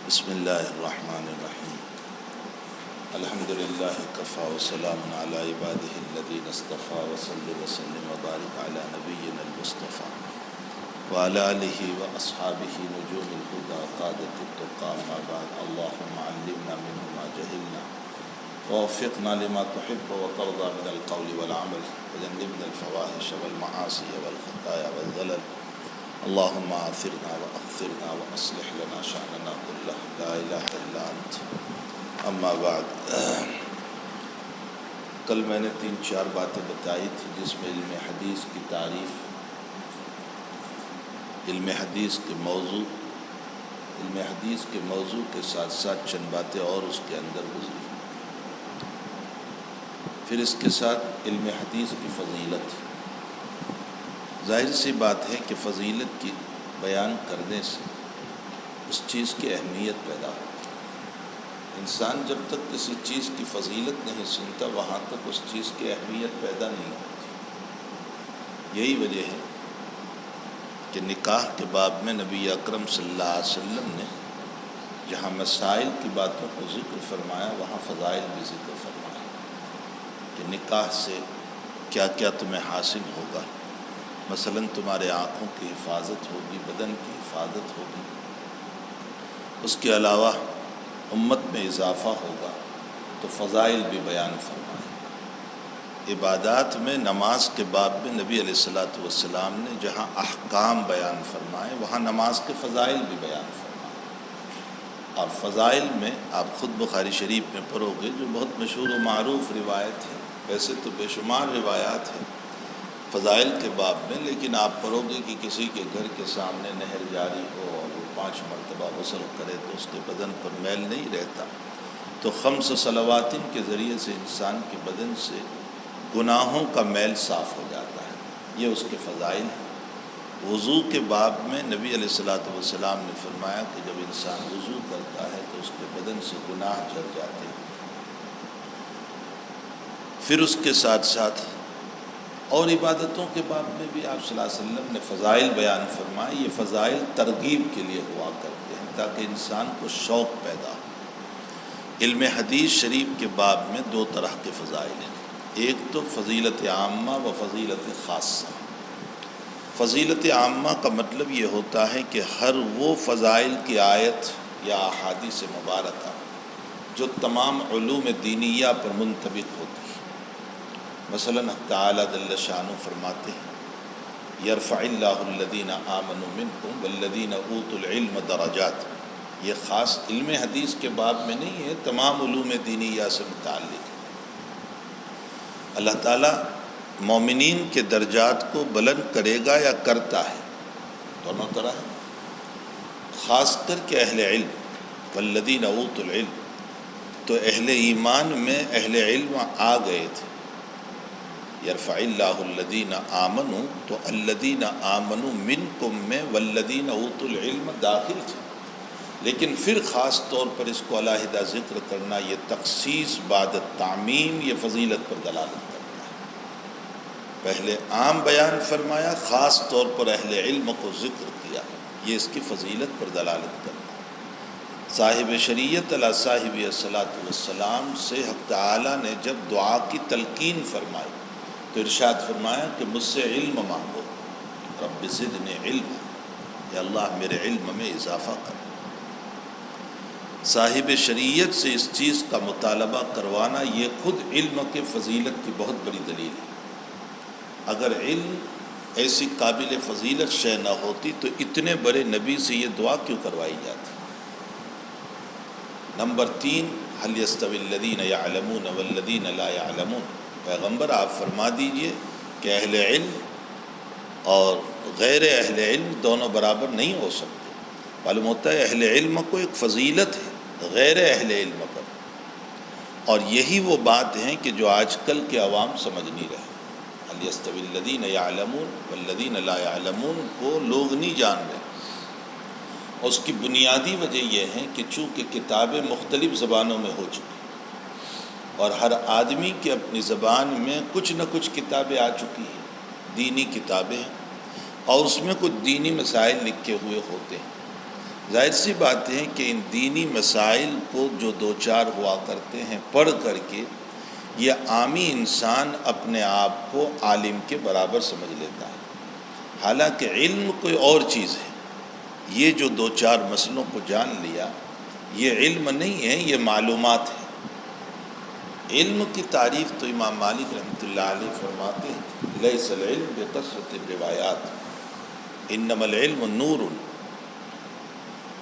بسم اللہ الرحمن الرحیم الحمد للہ کفا وسلام علی عبادہ الذین اصطفیٰ وصلی وسلم وبارک علی نبینا المصطفیٰ وعلی آلہ واصحابہ نجوم الہدی قادۃ التقیٰ ما بعد اللہم علمنا منہ ما جہلنا ووفقنا لما تحب وترضى من القول والعمل وجنبنا الفواحش والمعاصی والخطایا والزلل اللہم آثرنا واغفرنا واصلح لنا شأننا كله لا الہ الا انت اما بعد۔ کل میں نے 3-4 باتیں بتائی تھی جس میں علم حدیث کی تعریف، علم حدیث کے موضوع کے ساتھ ساتھ چند باتیں اور اس کے اندر گزری، پھر اس کے ساتھ علم حدیث کی فضیلت۔ ظاہر سی بات ہے کہ فضیلت کی بیان کرنے سے اس چیز کی اہمیت پیدا ہوتی ہے۔ انسان جب تک کسی چیز کی فضیلت نہیں سنتا وہاں تک اس چیز کی اہمیت پیدا نہیں ہوتی۔ یہی وجہ ہے کہ نکاح کے باب میں نبی اکرم صلی اللہ علیہ وسلم نے جہاں مسائل کی باتوں کو ذکر فرمایا وہاں فضائل بھی ذکر فرمایا کہ نکاح سے کیا کیا تمہیں حاصل ہوگا۔ مثلا تمہارے آنکھوں کی حفاظت ہوگی، بدن کی حفاظت ہوگی، اس کے علاوہ امت میں اضافہ ہوگا، تو فضائل بھی بیان فرمائے۔ عبادات میں نماز کے باب میں نبی علیہ السلام نے جہاں احکام بیان فرمائے وہاں نماز کے فضائل بھی بیان فرمائے۔ اور فضائل میں آپ خود بخاری شریف میں پڑھو گے جو بہت مشہور و معروف روایت ہے، ویسے تو بے شمار روایات ہیں فضائل کے باب میں، لیکن آپ پڑھو گے کہ کسی کے گھر کے سامنے نہر جاری ہو اور وہ 5 مرتبہ غسل کرے تو اس کے بدن پر میل نہیں رہتا، تو 5 صلوات کے ذریعے سے انسان کے بدن سے گناہوں کا میل صاف ہو جاتا ہے۔ یہ اس کے فضائل ہیں۔ وضو کے باب میں نبی علیہ السلام نے فرمایا کہ جب انسان وضو کرتا ہے تو اس کے بدن سے گناہ جھڑ جاتے ہیں۔ پھر اس کے ساتھ ساتھ اور عبادتوں کے باب میں بھی آپ صلی اللہ علیہ وسلم نے فضائل بیان فرمائے۔ یہ فضائل ترغیب کے لیے ہوا کرتے ہیں تاکہ انسان کو شوق پیدا ہو۔ علم حدیث شریف کے باب میں 2 طرح کے فضائل ہیں، ایک تو فضیلت عامہ و فضیلت خاصہ۔ فضیلت عامہ کا مطلب یہ ہوتا ہے کہ ہر وہ فضائل کی آیت یا احادیث مبارکہ جو تمام علوم دینیہ پر منطبق ہوتی ہے۔ مثلا تعالیٰ جل شانہ فرماتے ہیں یرفع اللہ الذین آمنوا منکم والذین اوتوا العلم درجات۔ یہ خاص علم حدیث کے باب میں نہیں ہے، تمام علوم دینیہ سے متعلق ہے۔ اللہ تعالیٰ مومنین کے درجات کو بلند کرے گا یا کرتا ہے، دونوں طرح ہے۔ خاص کر کے اہل علم والذین اوتوا العلم، تو اہل ایمان میں اہل علم آ گئے تھے۔ یرفع اللہ الذین آمنوا، تو الذین آمنوا منکم میں والذین اوتوا العلم داخل تھے، لیکن پھر خاص طور پر اس کو علیحدہ ذکر کرنا، یہ تخصیص بعد تعمیم، یہ فضیلت پر دلالت کرتا ہے۔ پہلے عام بیان فرمایا، خاص طور پر اہل علم کو ذکر کیا، یہ اس کی فضیلت پر دلالت کرتا ہے۔ صاحب شریعت علیہ صاحب الصلاۃ والسلام سے حق تعالیٰ نے جب دعا کی تلقین فرمائی تو ارشاد فرمایا کہ مجھ سے علم مانگو، رب زدنی علم، یا اللہ میرے علم میں اضافہ کر۔ صاحب شریعت سے اس چیز کا مطالبہ کروانا یہ خود علم کے فضیلت کی بہت بڑی دلیل ہے۔ اگر علم ایسی قابل فضیلت شے نہ ہوتی تو اتنے بڑے نبی سے یہ دعا کیوں کروائی جاتی؟ نمبر 3، هل يستوي الذين يعلمون والذين لا يعلمون۔ پیغمبر آپ فرما دیجئے کہ اہل علم اور غیر اہل علم دونوں برابر نہیں ہو سکتے۔ معلوم ہوتا ہے اہل علم کو ایک فضیلت ہے غیر اہل علم پر، اور یہی وہ بات ہیں کہ جو آج کل کے عوام سمجھ نہیں رہے۔ هل يستوي الذين يعلمون والذين لا يعلمون کو لوگ نہیں جان رہے۔ اس کی بنیادی وجہ یہ ہے کہ چونکہ کتابیں مختلف زبانوں میں ہو چکی اور ہر آدمی کے اپنی زبان میں کچھ نہ کچھ کتابیں آ چکی ہیں، دینی کتابیں ہیں، اور اس میں کچھ دینی مسائل لکھے ہوئے ہوتے ہیں، ظاہر سی بات ہے کہ ان دینی مسائل کو جو دو چار ہوا کرتے ہیں پڑھ کر کے یہ عامی انسان اپنے آپ کو عالم کے برابر سمجھ لیتا ہے، حالانکہ علم کوئی اور چیز ہے۔ یہ جو دو چار مسئلوں کو جان لیا یہ علم نہیں ہے، یہ معلومات ہے۔ علم کی تعریف تو امام مالک رحمۃ اللہ علیہ فرماتے ہیں لیس العلم بکثرت الروایات انما العلم نور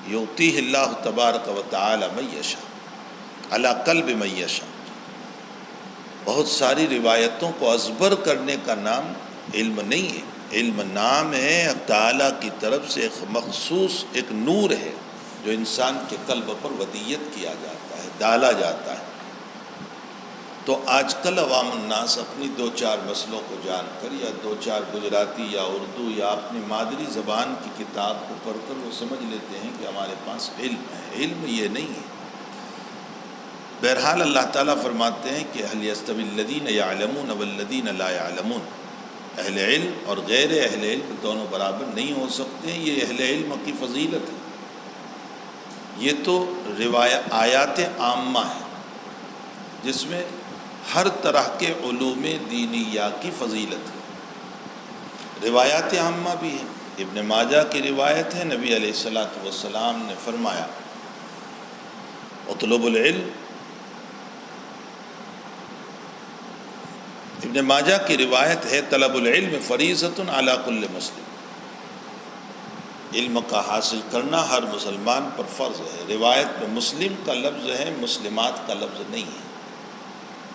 یؤتیہ اللہ تبارک و تعالی من یشاء علی قلب من یشاء۔ بہت ساری روایتوں کو ازبر کرنے کا نام علم نہیں ہے، علم نام ہے تعالیٰ کی طرف سے ایک مخصوص ایک نور ہے جو انسان کے قلب پر ودیت کیا جاتا ہے، ڈالا جاتا ہے۔ تو آج کل عوام الناس اپنی دو چار مسئلوں کو جان کر یا دو چار گجراتی یا اردو یا اپنی مادری زبان کی کتاب کو پڑھ کر وہ سمجھ لیتے ہیں کہ ہمارے پاس علم ہے، علم یہ نہیں ہے۔ بہرحال اللہ تعالیٰ فرماتے ہیں کہ هل يستوي الذين يعلمون والذين لا يعلمون، اہل علم اور غیر اہل علم دونوں برابر نہیں ہو سکتے ہیں، یہ اہل علم کی فضیلت ہے۔ یہ تو آیات عامہ ہیں جس میں ہر طرح کے علوم دینیہ کی فضیلت ہے۔ روایات عامہ بھی ہیں، ابن ماجہ کی روایت ہے، نبی علیہ الصلاۃ والسلام نے فرمایا اطلب العلم، ابن ماجہ کی روایت ہے طلب العلم فریضۃ علی کل مسلم، علم کا حاصل کرنا ہر مسلمان پر فرض ہے۔ روایت میں مسلم کا لفظ ہے، مسلمات کا لفظ نہیں ہے۔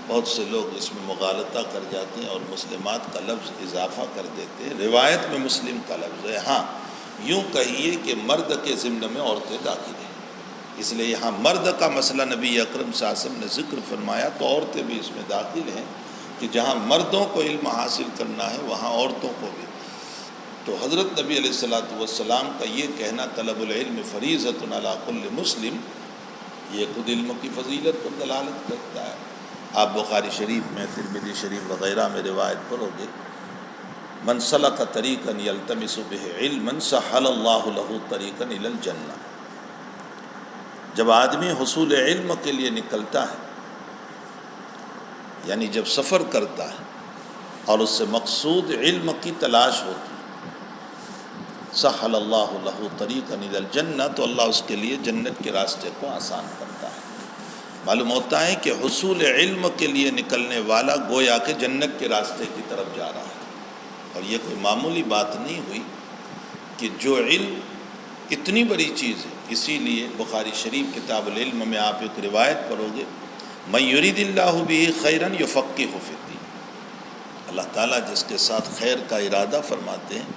بہت سے لوگ اس میں مغالطہ کر جاتے ہیں اور مسلمات کا لفظ اضافہ کر دیتے ہیں۔ روایت میں مسلم کا لفظ ہے، ہاں یوں کہیے کہ مرد کے ضمن میں عورتیں داخل ہیں، اس لیے یہاں مرد کا مسئلہ نبی اکرم صلی اللہ علیہ وسلم نے ذکر فرمایا تو عورتیں بھی اس میں داخل ہیں کہ جہاں مردوں کو علم حاصل کرنا ہے وہاں عورتوں کو بھی۔ تو حضرت نبی علیہ الصلاۃ والسلام کا یہ کہنا طلب العلم فریضۃ علی کل مسلم، یہ خود علم کی فضیلت پر دلالت کرتا ہے۔ آپ بخاری شریف میں، ترمذی شریف وغیرہ میں روایت پڑھو گے من سلک طریقا یلتمس بہ علما سہل اللہ لہ طریقا الی الجنہ، جب آدمی حصول علم کے لیے نکلتا ہے، یعنی جب سفر کرتا ہے اور اس سے مقصود علم کی تلاش ہوتی ہے، سہل اللہ لہ طریقا الی الجنہ، تو اللہ اس کے لیے جنت کے راستے کو آسان کرتا ہے۔ معلوم ہوتا ہے کہ حصول علم کے لیے نکلنے والا گویا کہ جنت کے راستے کی طرف جا رہا ہے، اور یہ کوئی معمولی بات نہیں ہوئی کہ جو علم اتنی بڑی چیز ہے۔ اسی لیے بخاری شریف کتاب العلم میں آپ ایک روایت پڑھو گے من یرید اللہ بہ خیرا یفقہہ فی الدین، اللہ تعالیٰ جس کے ساتھ خیر کا ارادہ فرماتے ہیں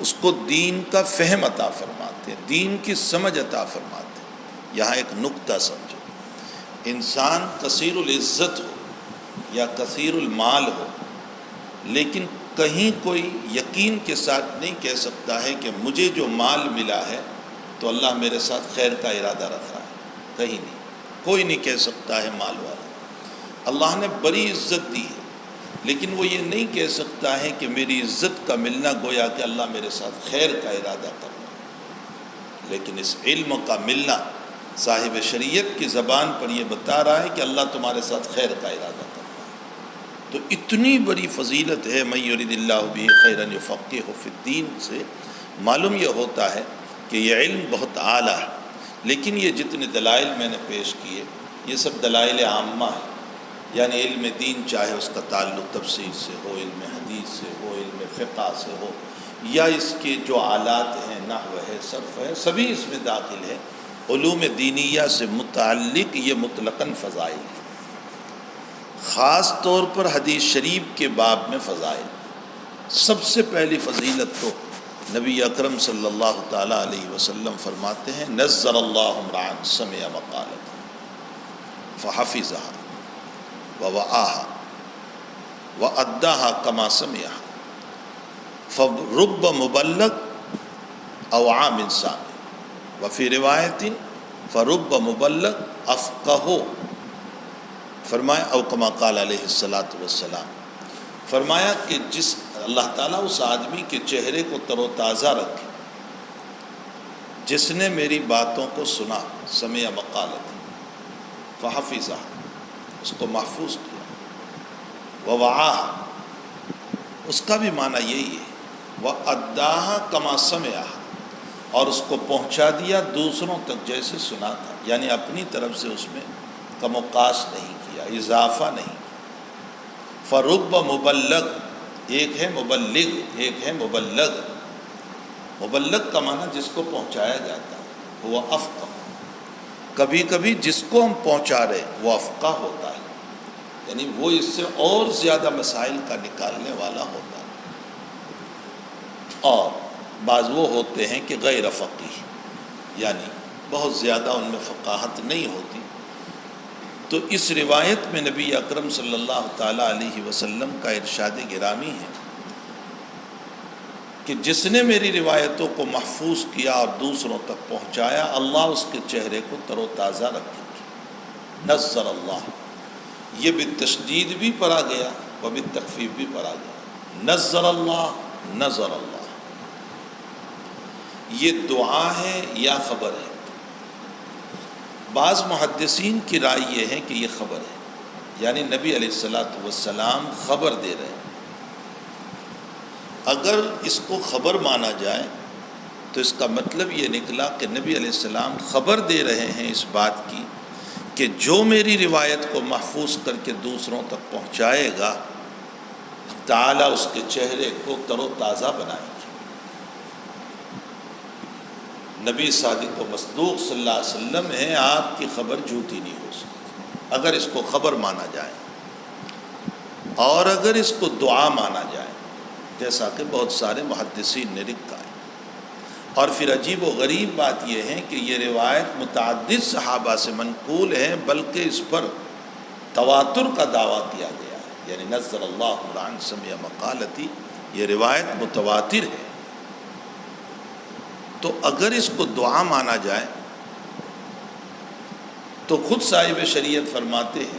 اس کو دین کا فہم عطا فرماتے ہیں، دین کی سمجھ عطا فرماتے ہیں۔ یہاں ایک نقطہ سمجھو، انسان کثیر العزت ہو یا کثیر المال ہو، لیکن کہیں کوئی یقین کے ساتھ نہیں کہہ سکتا ہے کہ مجھے جو مال ملا ہے تو اللہ میرے ساتھ خیر کا ارادہ رکھ رہا ہے، کہیں نہیں، کوئی نہیں کہہ سکتا ہے مال والا۔ اللہ نے بڑی عزت دی ہے لیکن وہ یہ نہیں کہہ سکتا ہے کہ میری عزت کا ملنا گویا کہ اللہ میرے ساتھ خیر کا ارادہ کر رہا ہے، لیکن اس علم کا ملنا صاحب شریعت کی زبان پر یہ بتا رہا ہے کہ اللہ تمہارے ساتھ خیر کا ارادہ کر رہا ہے۔ تو اتنی بڑی فضیلت ہے من یرید اللہ بہ خیرا یفقہہ فی الدین سے معلوم یہ ہوتا ہے کہ یہ علم بہت اعلیٰ ہے۔ لیکن یہ جتنے دلائل میں نے پیش کیے یہ سب دلائل عامہ ہیں، یعنی علم دین چاہے اس کا تعلق تفسیر سے ہو، علم حدیث سے ہو، علم فقہ سے ہو، یا اس کے جو آلات ہیں، نحو ہے، صرف ہے، سبھی اس میں داخل ہے۔ علوم دینیہ سے متعلق یہ مطلقاً فضائل ہیں، خاص طور پر حدیث شریف کے باب میں فضائل۔ سب سے پہلی فضیلت تو نبی اکرم صلی اللہ تعالیٰ علیہ وسلم فرماتے ہیں نزل اللہ امرأ سمع مقالۃ فحفظها ووعاها وأداها كما سمعها فرب مبلغ او عام سامع وفی روایت فرب مبلغ افقہ، فرمایا او کما قال علیہ الصلاۃ والسلام، فرمایا کہ جس اللہ تعالیٰ اس آدمی کے چہرے کو تر و تازہ رکھے جس نے میری باتوں کو سنا، سمع مقالتی فحفظہ، اس کو محفوظ کیا، ووعاہ، اس کا بھی معنی یہی ہے، وَأَدَّاهَا كَمَا سَمِعَهَا، اور اس کو پہنچا دیا دوسروں تک جیسے سنا تھا، یعنی اپنی طرف سے اس میں کم و کاش نہیں کیا، اضافہ نہیں کیا۔ فَرُبَّ مُبَلَّغ، ایک ہے مبلغ، ایک ہے مبلغ۔ مبلغ کا معنی جس کو پہنچایا جاتا ہے، وہ افقہ، کبھی کبھی جس کو ہم پہنچا رہے وہ افقہ ہوتا ہے، یعنی وہ اس سے اور زیادہ مسائل کا نکالنے والا ہوتا ہے، اور بعض وہ ہوتے ہیں کہ غیر فقیہ، یعنی بہت زیادہ ان میں فقاہت نہیں ہوتی۔ تو اس روایت میں نبی اکرم صلی اللہ تعالیٰ علیہ وسلم کا ارشاد گرامی ہے کہ جس نے میری روایتوں کو محفوظ کیا اور دوسروں تک پہنچایا، اللہ اس کے چہرے کو تر و تازہ رکھے گی۔ نظر اللہ، یہ بالتشدید بھی پڑھا گیا و بالتخفیف بھی پڑھا گیا۔ نظر اللہ، نظر اللہ، یہ دعا ہے یا خبر ہے؟ بعض محدثین کی رائے یہ ہے کہ یہ خبر ہے، یعنی نبی علیہ السلام خبر دے رہے ہیں۔ اگر اس کو خبر مانا جائے تو اس کا مطلب یہ نکلا کہ نبی علیہ السلام خبر دے رہے ہیں اس بات کی کہ جو میری روایت کو محفوظ کر کے دوسروں تک پہنچائے گا، تعالیٰ اس کے چہرے کو تر و تازہ بنائے گا۔ نبی صادق و مصدوق صلی اللہ علیہ وسلم ہیں، آپ کی خبر جھوٹی نہیں ہو سکتی اگر اس کو خبر مانا جائے، اور اگر اس کو دعا مانا جائے جیسا کہ بہت سارے محدثین نے لکھا ہے۔ اور پھر عجیب و غریب بات یہ ہے کہ یہ روایت متعدد صحابہ سے منقول ہے، بلکہ اس پر تواتر کا دعویٰ کیا گیا ہے، یعنی نظر اللہ عن سمع مقالتی، یہ روایت متواتر ہے۔ تو اگر اس کو دعا مانا جائے تو خود صاحب شریعت فرماتے ہیں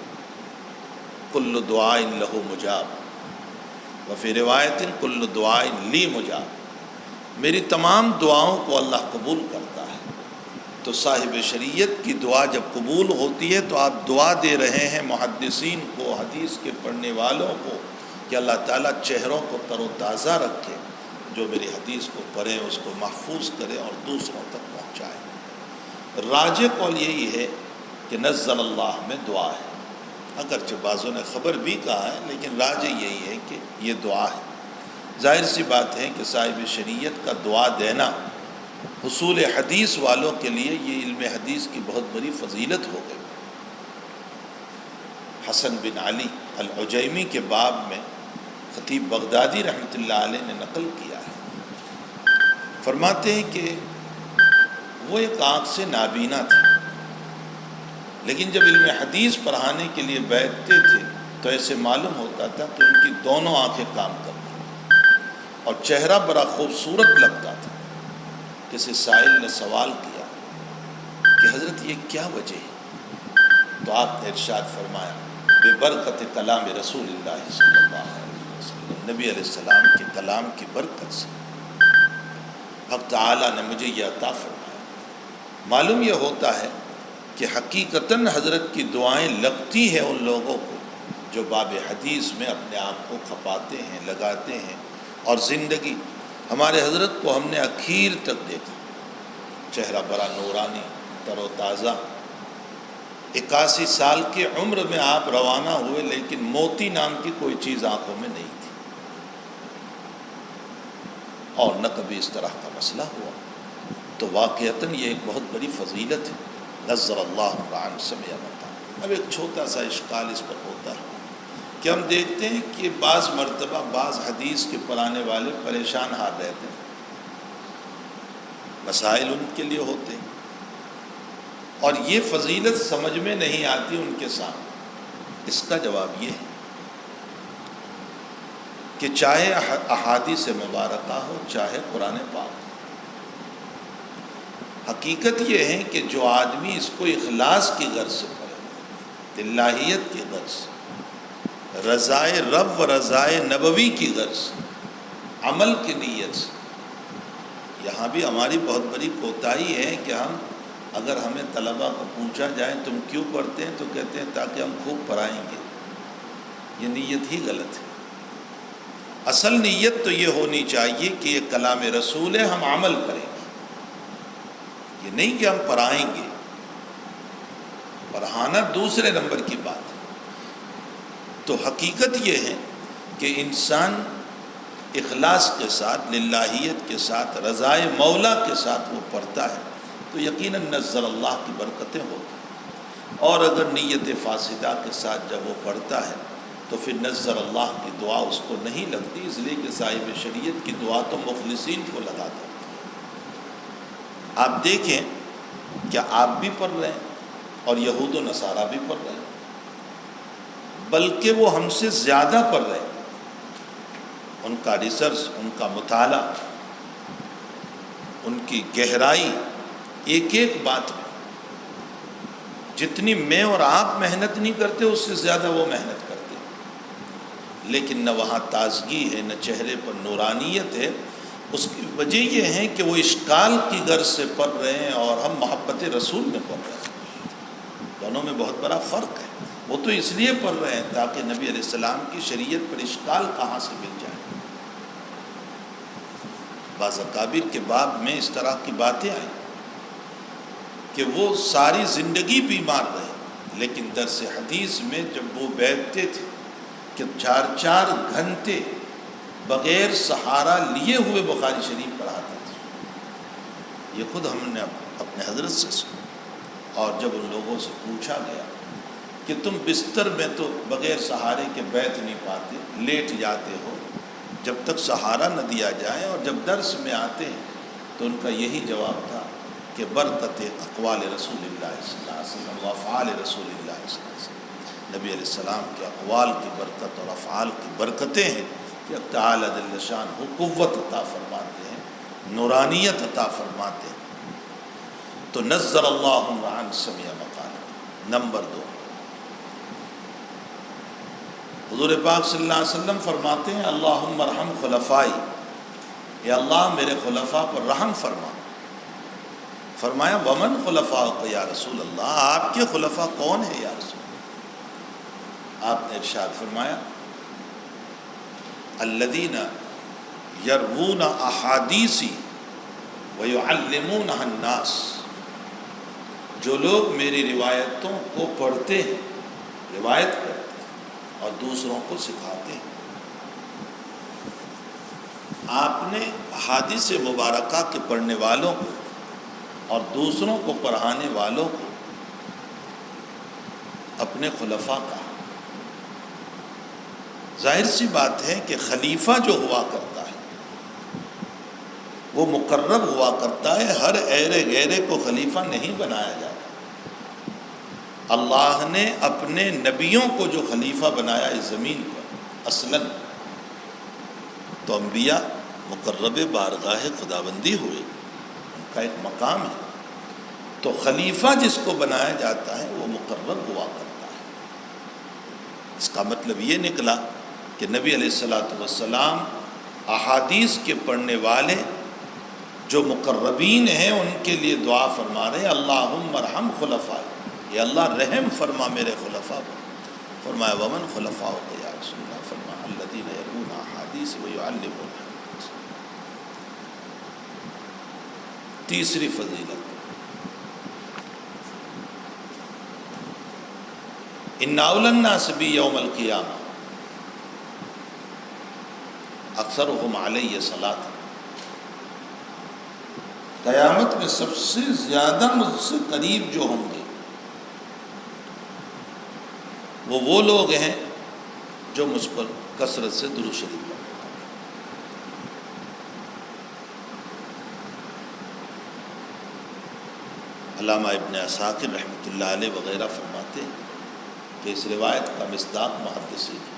کل دعاء لہ مجاب، وفی روایت کل دعاء لی مجاب، میری تمام دعاؤں کو اللہ قبول کرتا ہے۔ تو صاحب شریعت کی دعا جب قبول ہوتی ہے تو آپ دعا دے رہے ہیں محدثین کو، حدیث کے پڑھنے والوں کو، کہ اللہ تعالیٰ چہروں کو تر و تازہ رکھے، جو میری حدیث کو پڑھیں اس کو محفوظ کرے اور دوسروں تک پہنچائے۔ راجح قول یہی ہے کہ نزل اللہ میں دعا ہے، اگرچہ بعضوں نے خبر بھی کہا ہے، لیکن راجح یہی ہے کہ یہ دعا ہے۔ ظاہر سی بات ہے کہ صاحب شریعت کا دعا دینا حصول حدیث والوں کے لیے یہ علم حدیث کی بہت بڑی فضیلت ہو گئی۔ حسن بن علی العجیمی کے باب میں خطیب بغدادی رحمۃ اللہ علیہ نے نقل کیا ہے، فرماتے ہیں کہ وہ ایک آنکھ سے نابینا تھے، لیکن جب علم حدیث پڑھانے کے لیے بیٹھتے تھے تو ایسے معلوم ہوتا تھا کہ ان کی دونوں آنکھیں کام کرتی ہیں اور چہرہ بڑا خوبصورت لگتا تھا۔ کسی سائل نے سوال کیا کہ حضرت یہ کیا وجہ ہے؟ تو آپ نے ارشاد فرمایا بے برکت کلام رسول اللہ صلی اللہ علیہ وسلم، نبی علیہ السلام کے کلام کی برکت سے حق تعالیٰ نے مجھے یہ عطا فرمایا۔ معلوم یہ ہوتا ہے کہ حقیقتاً حضرت کی دعائیں لگتی ہیں ان لوگوں کو جو باب حدیث میں اپنے آپ کو کھپاتے ہیں، لگاتے ہیں، اور زندگی ہمارے حضرت کو ہم نے اخیر تک دیکھا، چہرہ بڑا نورانی، تر و تازہ۔ 81 سال کی عمر میں آپ روانہ ہوئے، لیکن موتی نام کی کوئی چیز آنکھوں میں نہیں تھی، اور نہ کبھی اس طرح کا مسئلہ ہوا۔ تو واقعتاً یہ ایک بہت بڑی فضیلت ہے، نظر اللہ عن سمع مقالتی۔ اب ایک چھوٹا سا اشکال اس پر ہوتا ہے کہ ہم دیکھتے ہیں کہ بعض مرتبہ بعض حدیث کے پڑھانے والے پریشان حال رہتے ہیں، مسائل ان کے لیے ہوتے ہیں، اور یہ فضیلت سمجھ میں نہیں آتی ان کے سامنے۔ اس کا جواب یہ ہے کہ چاہے احادیث مبارکہ ہو، چاہے قرآن پاک، حقیقت یہ ہے کہ جو آدمی اس کو اخلاص کی غرض سے پڑھے، الہیت کی غرض سے، رضائے رب و رضائے نبوی کی غرض سے، عمل کی نیت سے، یہاں بھی ہماری بہت بڑی کوتاہی ہے کہ ہم اگر ہمیں طلباء کو پوچھا جائے تم کیوں پڑھتے ہیں تو کہتے ہیں تاکہ ہم خوب پڑھائیں گے. یہ نیت ہی غلط ہے. اصل نیت تو یہ ہونی چاہیے کہ یہ کلام رسول ہے، ہم عمل کریں گے. یہ نہیں کہ ہم پڑھائیں گے. پڑھانا دوسرے نمبر کی بات ہے. تو حقیقت یہ ہے کہ انسان اخلاص کے ساتھ، للہیت کے ساتھ، رضائے مولا کے ساتھ وہ پڑھتا ہے تو یقیناً نزل اللہ کی برکتیں ہوتی ہیں. اور اگر نیت فاسدہ کے ساتھ جب وہ پڑھتا ہے تو پھر نزل اللہ کی دعا اس کو نہیں لگتی، اس لیے کہ صاحب شریعت کی دعا تو مخلصین کو لگاتا ہے. آپ دیکھیں کیا آپ بھی پڑھ رہے ہیں اور یہود و نصارہ بھی پڑھ رہے ہیں، بلکہ وہ ہم سے زیادہ پڑھ رہے ہیں. ان کا ریسرچ، ان کا مطالعہ، ان کی گہرائی ایک ایک بات میں جتنی میں اور آپ محنت نہیں کرتے اس سے زیادہ وہ محنت کرتے ہیں. لیکن نہ وہاں تازگی ہے، نہ چہرے پر نورانیت ہے. اس کی وجہ یہ ہے کہ وہ اشکال کی غرض سے پڑھ رہے ہیں اور ہم محبت رسول میں پڑھ رہے ہیں. دونوں میں بہت بڑا فرق ہے. وہ تو اس لیے پڑھ رہے ہیں تاکہ نبی علیہ السلام کی شریعت پر اشکال کہاں سے مل جائے. بعض اکابر کے باب میں اس طرح کی باتیں آئیں کہ وہ ساری زندگی بیمار رہے، لیکن درس حدیث میں جب وہ بیٹھتے تھے کہ 4 گھنٹے بغیر سہارا لیے ہوئے بخاری شریف پڑھاتے تھے. یہ خود ہم نے اپنے حضرت سے سنا. اور جب ان لوگوں سے پوچھا گیا کہ تم بستر میں تو بغیر سہارے کے بیٹھ نہیں پاتے، لیٹ جاتے ہو جب تک سہارا نہ دیا جائے، اور جب درس میں آتے ہیں تو ان کا یہی جواب تھا کہ برکت اقوال رسول اللہ صلی اللہ علیہ وسلم و افعال رسول اللہ صلی اللہ علیہ وسلم. نبی علیہ السلام کے اقوال کی برکت اور افعال کی برکتیں ہیں کہ تعالی جل شان ہو قوت عطا فرماتے ہیں، نورانیت عطا فرماتے ہیں. تو نزل اللہ عن سمع مقالہ. نمبر 2، حضور پاک صلی اللہ علیہ وسلم فرماتے ہیں اللہم ارحم خلفائی، یا اللہ میرے خلفاء پر رحم فرما. فرمایا ومن خلفاءک یا رسول اللہ، آپ کے خلفاء کون ہیں یا رسول اللہ؟ آپ نے ارشاد فرمایا الذین یروون احادیثی ویعلمونها الناس، جو لوگ میری روایتوں کو پڑھتے ہیں، روایت کرتے ہیں اور دوسروں کو سکھاتے ہیں. آپ نے احادیث مبارکہ کے پڑھنے والوں کو اور دوسروں کو پڑھانے والوں کو اپنے خلفاء کہا. ظاہر سی بات ہے کہ خلیفہ جو ہوا کرتا ہے وہ مقرب ہوا کرتا ہے، ہر ایرے غیرے کو خلیفہ نہیں بنایا جاتا. اللہ نے اپنے نبیوں کو جو خلیفہ بنایا اس زمین پر اصلاً، تو انبیاء مقرب بارگاہ خداوندی ہوئے، ان کا ایک مقام ہے. تو خلیفہ جس کو بنایا جاتا ہے وہ مقرب ہوا کرتا ہے. اس کا مطلب یہ نکلا کہ نبی علیہ الصلوۃ والسلام احادیث کے پڑھنے والے جو مقربین ہیں ان کے لیے دعا فرما رہے ہیں اللہم ارحم خلفاء، یا اللہ رحم فرما میرے خلفاء پر. فرمایا ومن خلفاءک یا رسول اللہ، فرمایا الذین یروون احادیث ویعلمون. تیسری فضیلت، ان اولی الناس بی یوم القیامہ اکثرہم علی صلاۃ. قیامت میں سب سے زیادہ مجھ سے قریب جو ہوں گے وہ لوگ ہیں جو مجھ پر کثرت سے درود شریف پڑھتے ہیں. علامہ ابن عساکر رحمۃ اللہ علیہ وغیرہ فرماتے ہیں کہ اس روایت کا مصداق محدثین ہے،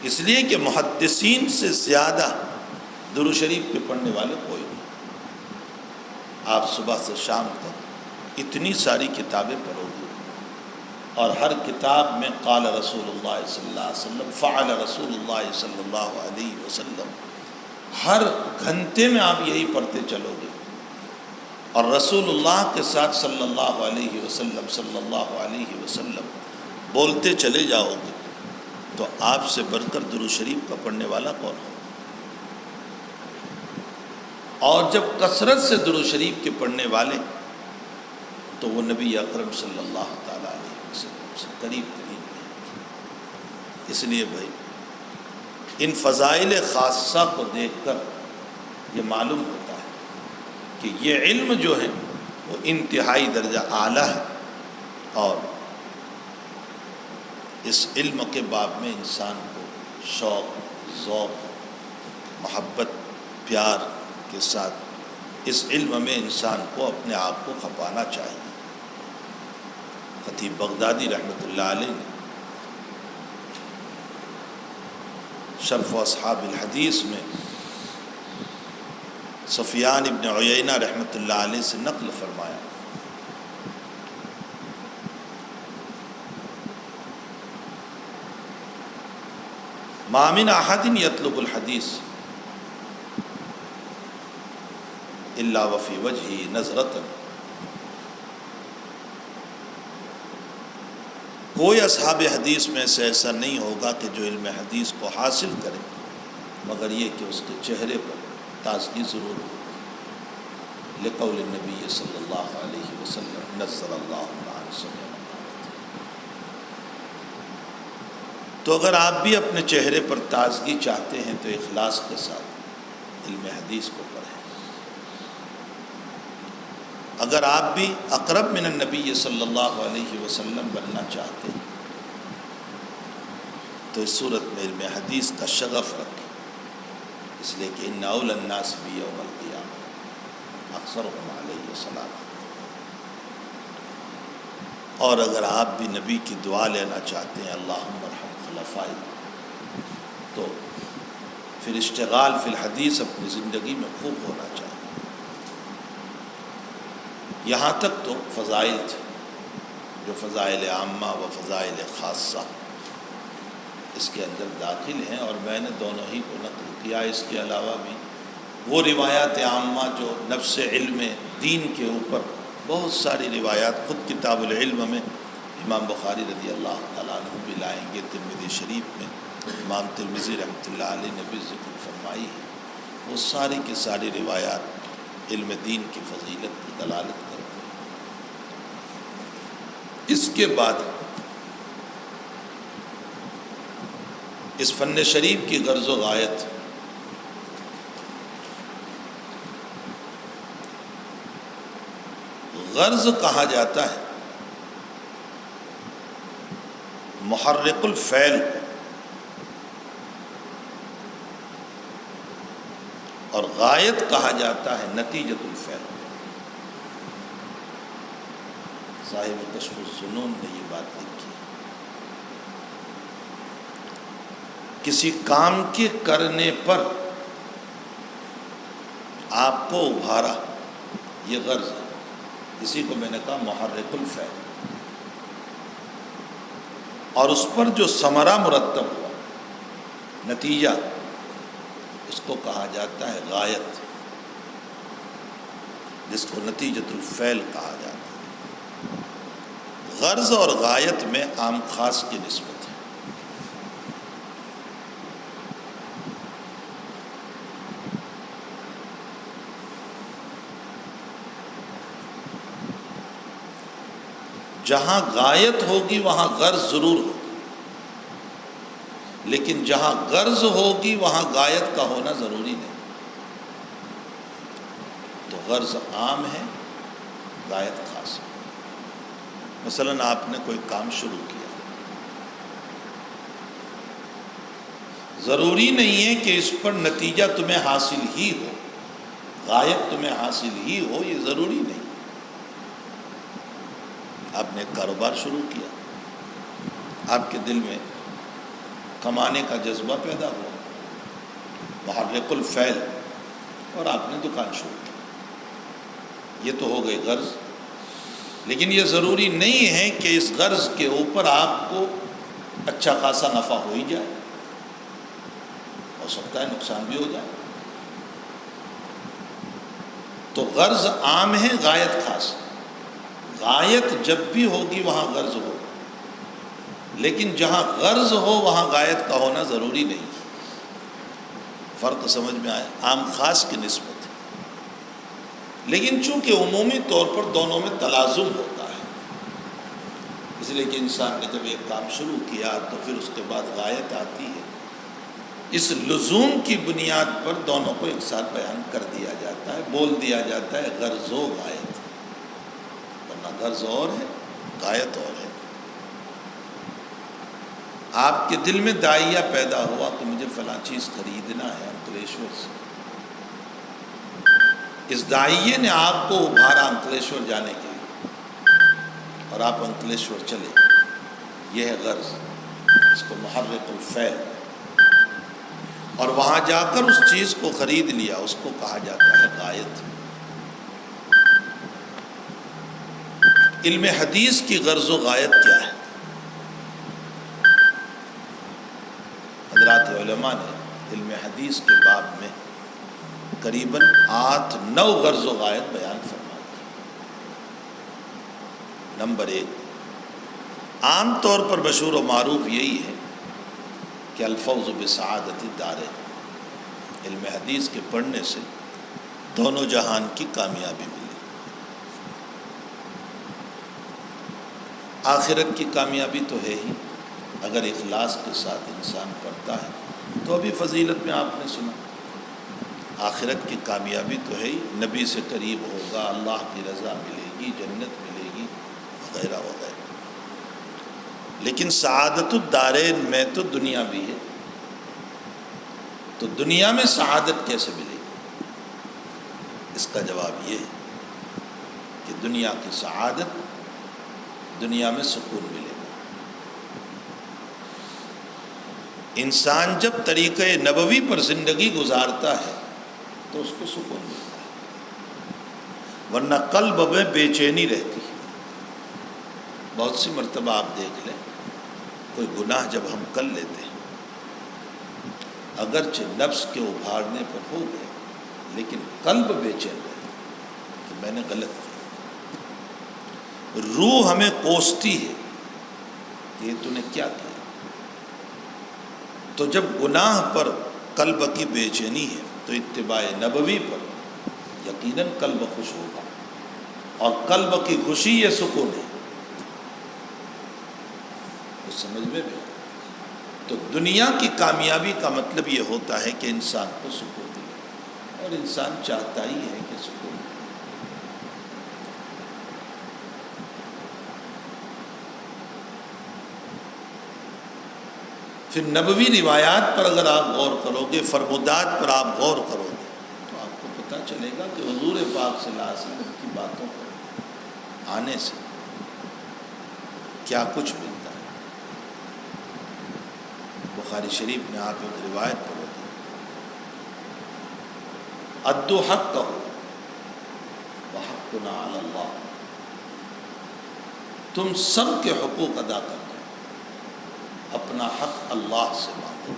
اس لیے کہ محدثین سے زیادہ درود شریف کے پڑھنے والے کوئی نہیں. آپ صبح سے شام تک اتنی ساری کتابیں پڑھو گے اور ہر کتاب میں قال رسول اللہ صلی اللہ علیہ وسلم، فعل رسول اللہ صلی اللہ علیہ وسلم، ہر گھنٹے میں آپ یہی پڑھتے چلو گے اور رسول اللہ کے ساتھ صلی اللہ علیہ وسلم بولتے چلے جاؤ گے تو آپ سے بڑھ کر درود شریف کا پڑھنے والا کون ہو؟ اور جب کثرت سے درود شریف کے پڑھنے والے تو وہ نبی اکرم صلی اللہ تعالیٰ علیہ وسلم سے قریب ہیں۔ اس لیے بھائی ان فضائل خاصہ کو دیکھ کر یہ معلوم ہوتا ہے کہ یہ علم جو ہے وہ انتہائی درجہ اعلیٰ ہے، اور اس علم کے باب میں انسان کو شوق، ذوق، محبت، پیار کے ساتھ اس علم میں انسان کو اپنے آپ کو کھپانا چاہیے۔ خطیب بغدادی رحمۃ اللہ علیہ نے شرف اصحاب الحدیث میں سفیان ابن عیینہ رحمۃ اللہ علیہ سے نقل فرمایا، ما من احد یطلب الحدیث الا وفی وجہہ نظرۃ، کوئی اصحاب حدیث میں سے ایسا نہیں ہوگا کہ جو علم حدیث کو حاصل کرے مگر یہ کہ اس کے چہرے پر تازگی ضرور ہو، لقول النبی صلی اللہ علیہ وسلم نزل اللہ عن سمع مقالۃ۔ تو اگر آپ بھی اپنے چہرے پر تازگی چاہتے ہیں تو اخلاص کے ساتھ علم حدیث کو پڑھیں۔ اگر آپ بھی اقرب من النبی صلی اللہ علیہ وسلم بننا چاہتے ہیں تو اس صورت میں علم حدیث کا شغف رکھیں، اس لیے کہ ان اول الناس بیوم القیامہ اکثرهم علیہ السلام۔ اور اگر آپ بھی نبی کی دعا لینا چاہتے ہیں اللہم ارحم خلفائی، تو پھر اشتغال فی الحدیث اپنی زندگی میں خوب ہونا چاہیے۔ یہاں تک تو فضائل تھے، جو فضائل عامہ و فضائل خاصہ اس کے اندر داخل ہیں، اور میں نے دونوں ہی کو نقل کیا۔ اس کے علاوہ بھی وہ روایات عامہ جو نفس علم دین کے اوپر بہت ساری روایات خود کتاب العلم میں امام بخاری رضی اللہ تعالیٰ عنہ بھی لائیں گے، ترمذی شریف میں امام ترمذی رحمۃ اللہ علیہ نے بھی ذکر فرمائی ہے۔ وہ ساری کی ساری روایات علم دین کی فضیلت کی دلالت کرتی ہیں۔ اس کے بعد اس فن شریف کی غرض و غایت غرض کہا جاتا ہے محرک الفعل کو، اور غایت کہا جاتا ہے نتیجۃ الفعل کو۔ صاحب کشف الظنون نے یہ بات لکھی، کسی کام کے کرنے پر آپ کو ابھارا، یہ غرض ہے، اسی کو میں نے کہا محرک الفعل، اور اس پر جو ثمرہ مرتب ہوا، نتیجہ، اس کو کہا جاتا ہے غایت، جس کو نتیجۃ الفعل کہا جاتا ہے۔ غرض اور غایت میں عام خاص کی نسبت ہے۔ جہاں غایت ہوگی وہاں غرض ضرور ہوگی، لیکن جہاں غرض ہوگی وہاں غایت کا ہونا ضروری نہیں۔ تو غرض عام ہے، غایت خاص ہے۔ مثلا آپ نے کوئی کام شروع کیا، ضروری نہیں ہے کہ اس پر نتیجہ تمہیں حاصل ہی ہو، غایت تمہیں حاصل ہی ہو، یہ ضروری نہیں۔ آپ نے ایک کاروبار شروع کیا، آپ کے دل میں کمانے کا جذبہ پیدا ہوا، محرک الفعل، اور آپ نے دکان شروع کی، یہ تو ہو گئی غرض۔ لیکن یہ ضروری نہیں ہے کہ اس غرض کے اوپر آپ کو اچھا خاصا نفع ہو ہی جائے، ہو سکتا ہے نقصان بھی ہو جائے۔ تو غرض عام ہے، غایت خاص. غایت جب بھی ہوگی وہاں غرض ہو، لیکن جہاں غرض ہو وہاں غایت کا ہونا ضروری نہیں. فرق سمجھ میں آیا؟ عام خاص کی نسبت ہے، لیکن چونکہ عمومی طور پر دونوں میں تلازم ہوتا ہے، اس لیے کہ انسان نے جب ایک کام شروع کیا تو پھر اس کے بعد غایت آتی ہے. اس لزوم کی بنیاد پر دونوں کو ایک ساتھ بیان کر دیا جاتا ہے، بول دیا جاتا ہے غرض و غایت. ورنہ غرض اور ہے، غایت اور ہے. آپ کے دل میں داعیہ پیدا ہوا کہ مجھے فلاں چیز خریدنا ہے انکلیشور سے. اس داعیے نے آپ کو ابھارا انکلیشور جانے کے لیے، اور آپ انکلیشور چلے. یہ ہے غرض، اس کو محرک الفعل. اور وہاں جا کر اس چیز کو خرید لیا، اس کو کہا جاتا ہے غایت. علم حدیث کی غرض و غایت کیا ہے؟ حضرات علماء نے علم حدیث کے باب میں قریباً 8-9 غرض و غایت بیان فرما دی. نمبر 1، عام طور پر مشہور و معروف یہی ہے کہ الفوز بسعادت الدارین. علم حدیث کے پڑھنے سے دونوں جہان کی کامیابی ملی. آخرت کی کامیابی تو ہے ہی، اگر اخلاص کے ساتھ انسان پڑھتا ہے تو ابھی فضیلت میں آپ نے سنا. آخرت کی کامیابی تو ہے ہی، نبی سے قریب ہوگا، اللہ کی رضا ملے گی، جنت ملے گی، وغیرہ وغیرہ. لیکن سعادت الدارین میں تو دنیا بھی ہے. تو دنیا میں سعادت کیسے ملے گی؟ اس کا جواب یہ ہے کہ دنیا کی سعادت، دنیا میں سکون ملے گا. انسان جب طریقہ نبوی پر زندگی گزارتا ہے تو اس کو سکون ملتا ہے، ورنہ قلب میں بے چینی رہتی ہے. بہت سی مرتبہ آپ دیکھ لیں، کوئی گناہ جب ہم کر لیتے ہیں، اگرچہ نفس کے ابھارنے پر ہو گئے، لیکن قلب بے چین رہتا کہ میں نے غلط کیا. روح ہمیں کوستی ہے کہ یہ تو نے کیا کیا. تو جب گناہ پر قلب کی بے چینی ہے تو اتباع نبوی پر یقیناً قلب خوش ہوگا، اور قلب کی خوشی یہ سکون ہے. کچھ سمجھ میں بھی؟ تو دنیا کی کامیابی کا مطلب یہ ہوتا ہے کہ انسان کو سکون ملے، اور انسان چاہتا ہی ہے کہ سکون ملے. پھر نبوی روایات پر اگر آپ غور کرو گے، فرمودات پر آپ غور کرو گے، تو آپ کو پتہ چلے گا کہ حضور پاک صلی اللہ علیہ وسلم کی باتوں پر آنے سے کیا کچھ ملتا ہے. بخاری شریف میں آپ ایک روایت پڑھو گے، ادو حق کہو وحقنا علی اللہ. تم سب کے حقوق ادا کرو، اپنا حق اللہ سے مانگو.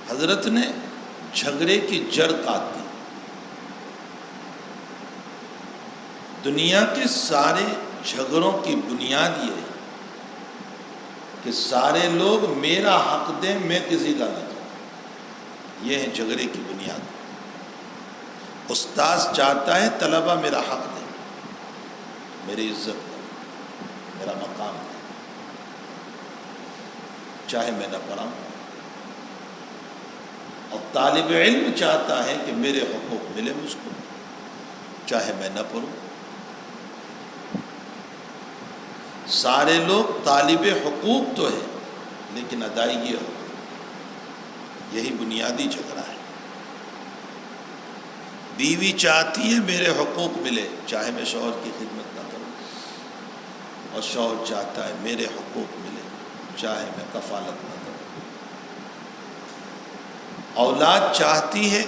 حضرت نے جھگڑے کی جڑ کاٹ دی. دنیا کے سارے جھگڑوں کی بنیاد یہ ہے کہ سارے لوگ میرا حق دیں، میں کسی کا نہ دوں. یہ ہے جھگڑے کی بنیاد. استاذ چاہتا ہے طلبہ میرا حق دیں، میری عزت کریں، میرا مقام ہے، چاہے میں نہ پڑھاؤں. اور طالب علم چاہتا ہے کہ میرے حقوق ملے مجھ کو، چاہے میں نہ پڑھوں. سارے لوگ طالب حقوق تو ہے، لیکن ادائیگی حقوق، یہی بنیادی جھگڑا ہے. بیوی چاہتی ہے میرے حقوق ملے، چاہے میں شوہر کی خدمت نہ کروں، اور شوہر چاہتا ہے میرے حقوق ملے، چاہے میں کفالت نہ کروں. اولاد چاہتی ہے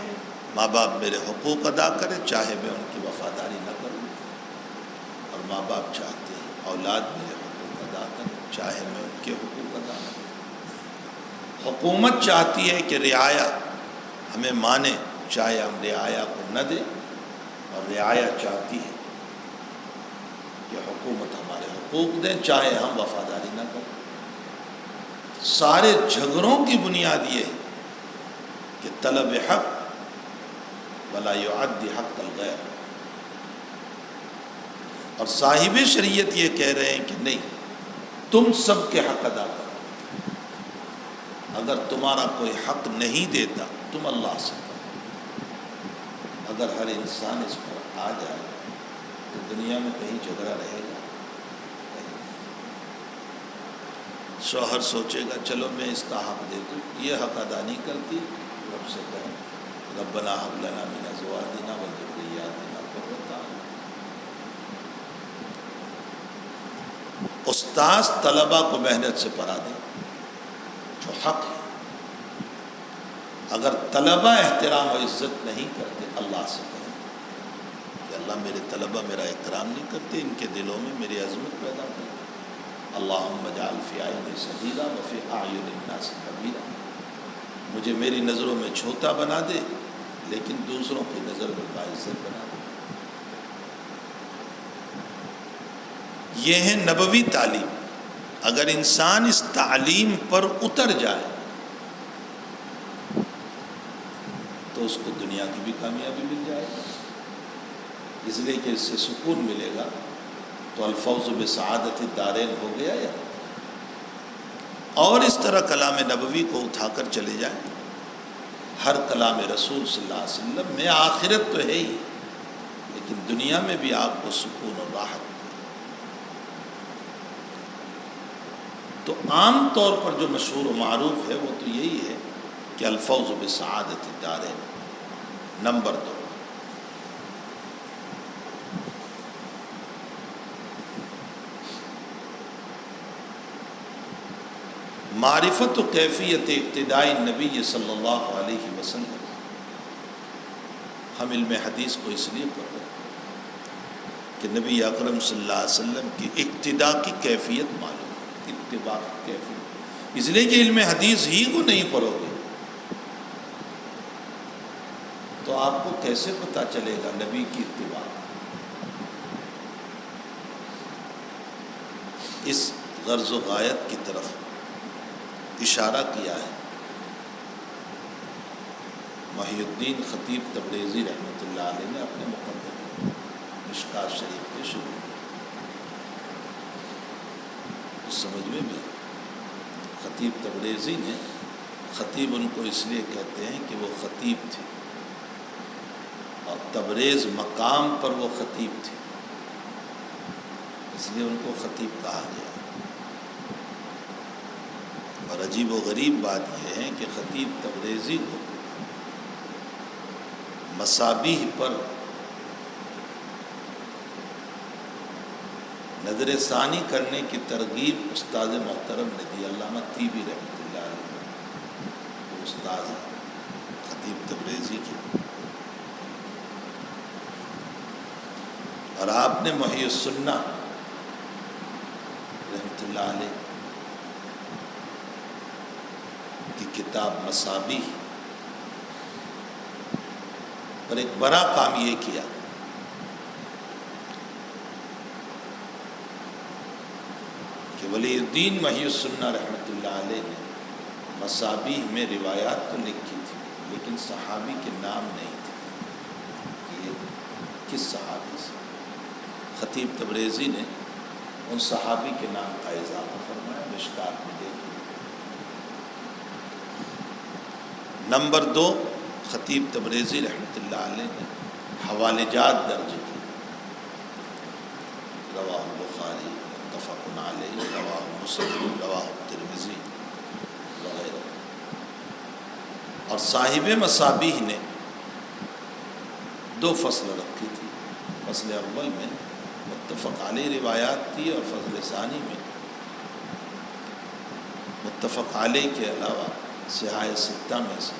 ماں باپ میرے حقوق ادا کرے، چاہے میں ان کی وفاداری نہ کروں. اور ماں باپ چاہتے ہیں اولاد میرے حقوق ادا کرے، چاہے میں ان کے حقوق ادا نہ کروں. حکومت چاہتی ہے کہ رعایا ہمیں مانے چاہے ہم رعایا کو نہ دیں، اور رعایا چاہتی ہے کہ حکومت ہمارے حقوق دیں چاہے ہم وفاداری نہ کریں۔ سارے جھگڑوں کی بنیاد یہ ہے کہ طلب حق ولا يعد حق الغیر، اور صاحب شریعت یہ کہہ رہے ہیں کہ نہیں، تم سب کے حق ادا کرو، اگر تمہارا کوئی حق نہیں دیتا تم اللہ سے کرو۔ اگر ہر انسان اس پر آ جائے تو دنیا میں کہیں جھگڑا رہے گا؟ شوہر سوچے گا چلو میں اس کا حق دے دوں، یہ حق ادا نہیں کرتی، رب سے کہے ربنا هب لنا من ازواجنا وذرياتنا قرة اعین۔ استاذ طلباء کو محنت سے پڑھا دیں جو حق ہے، اگر طلباء احترام و عزت نہیں کرتے اللہ سے کہیں کہ اللہ میرے طلباء میرا احترام نہیں کرتے، ان کے دلوں میں میری عظمت پیدا کر، اللہم اجعل فی اعینی صغیرا وفی اعین الناس کبیرا، مجھے میری نظروں میں چھوٹا بنا دے لیکن دوسروں کی نظر میں باعزت بنا دے۔ یہ ہے نبوی تعلیم۔ اگر انسان اس تعلیم پر اتر جائے تو اس کو دنیا کی بھی کامیابی مل جائے گی، اس لیے کہ اس سے سکون ملے گا۔ تو الفوز بسعادت الدارین ہو گیا یا نہیں؟ اور اس طرح کلام نبوی کو اٹھا کر چلے جائیں، ہر کلام رسول صلی اللہ علیہ وسلم میں آخرت تو ہے ہی، لیکن دنیا میں بھی آپ کو سکون اور راحت۔ تو عام طور پر جو مشہور و معروف ہے وہ تو یہی ہے کہ الفوز بسعادت الدارین۔ نمبر 2، معرفت و کیفیت اقتداء نبی صلی اللہ علیہ وسلم۔ ہم علم حدیث کو اس لیے پڑھ رہے ہیں کہ نبی اکرم صلی اللہ علیہ وسلم کی اقتداء کی کیفیت معلوم ہے، اتباع کی کیفیت، اس لیے کہ علم حدیث ہی کو نہیں پڑھو گے تو آپ کو کیسے پتہ چلے گا نبی کی اتباع؟ اس غرض و غایت کی طرف اشارہ کیا ہے محی الدین خطیب تبریزی رحمۃ اللہ علیہ نے اپنے مقدمے مشکوٰۃ شریف کے شروع میں۔ اس سمجھ میں بھی خطیب تبریزی نے، خطیب ان کو اس لیے کہتے ہیں کہ وہ خطیب تھے، اور تبریز مقام پر وہ خطیب تھے، اس لیے ان کو خطیب کہا گیا۔ اور عجیب و غریب بات یہ ہے کہ خطیب تبریزی کو مصابیح پر نظر ثانی کرنے کی ترغیب استاد محترم نے دی، علامہ طیبی رحمۃ اللہ علیہ، وہ استاد ہیں خطیب تبریزی کے، اور آپ نے محی السنہ رحمۃ اللہ علیہ کی کتاب مصابیح پر ایک بڑا کام یہ کیا کہ ولی الدین محی السنہ رحمۃ اللہ علیہ نے مصابیح میں روایات تو لکھی تھی لیکن صحابی کے نام نہیں تھے، یہ کس صحابی سے؟ خطیب تبریزی نے ان صحابی کے نام کا اضافہ فرمایا، مشکوٰۃ میں دیکھیں۔ نمبر 2، خطیب تبریزی رحمۃ اللہ علیہ نے حوالے جات درج کی، رواہ البخاری متفق علیہ، رواہ مسلم، رواہ الترمذی وغیرہ۔ اور صاحب مصابیح نے 2 فصل رکھی تھی، فصل اول میں متفق علیہ روایات تھی، اور فصل ثانی میں متفق علیہ کے علاوہ صحاح ستہ میں سے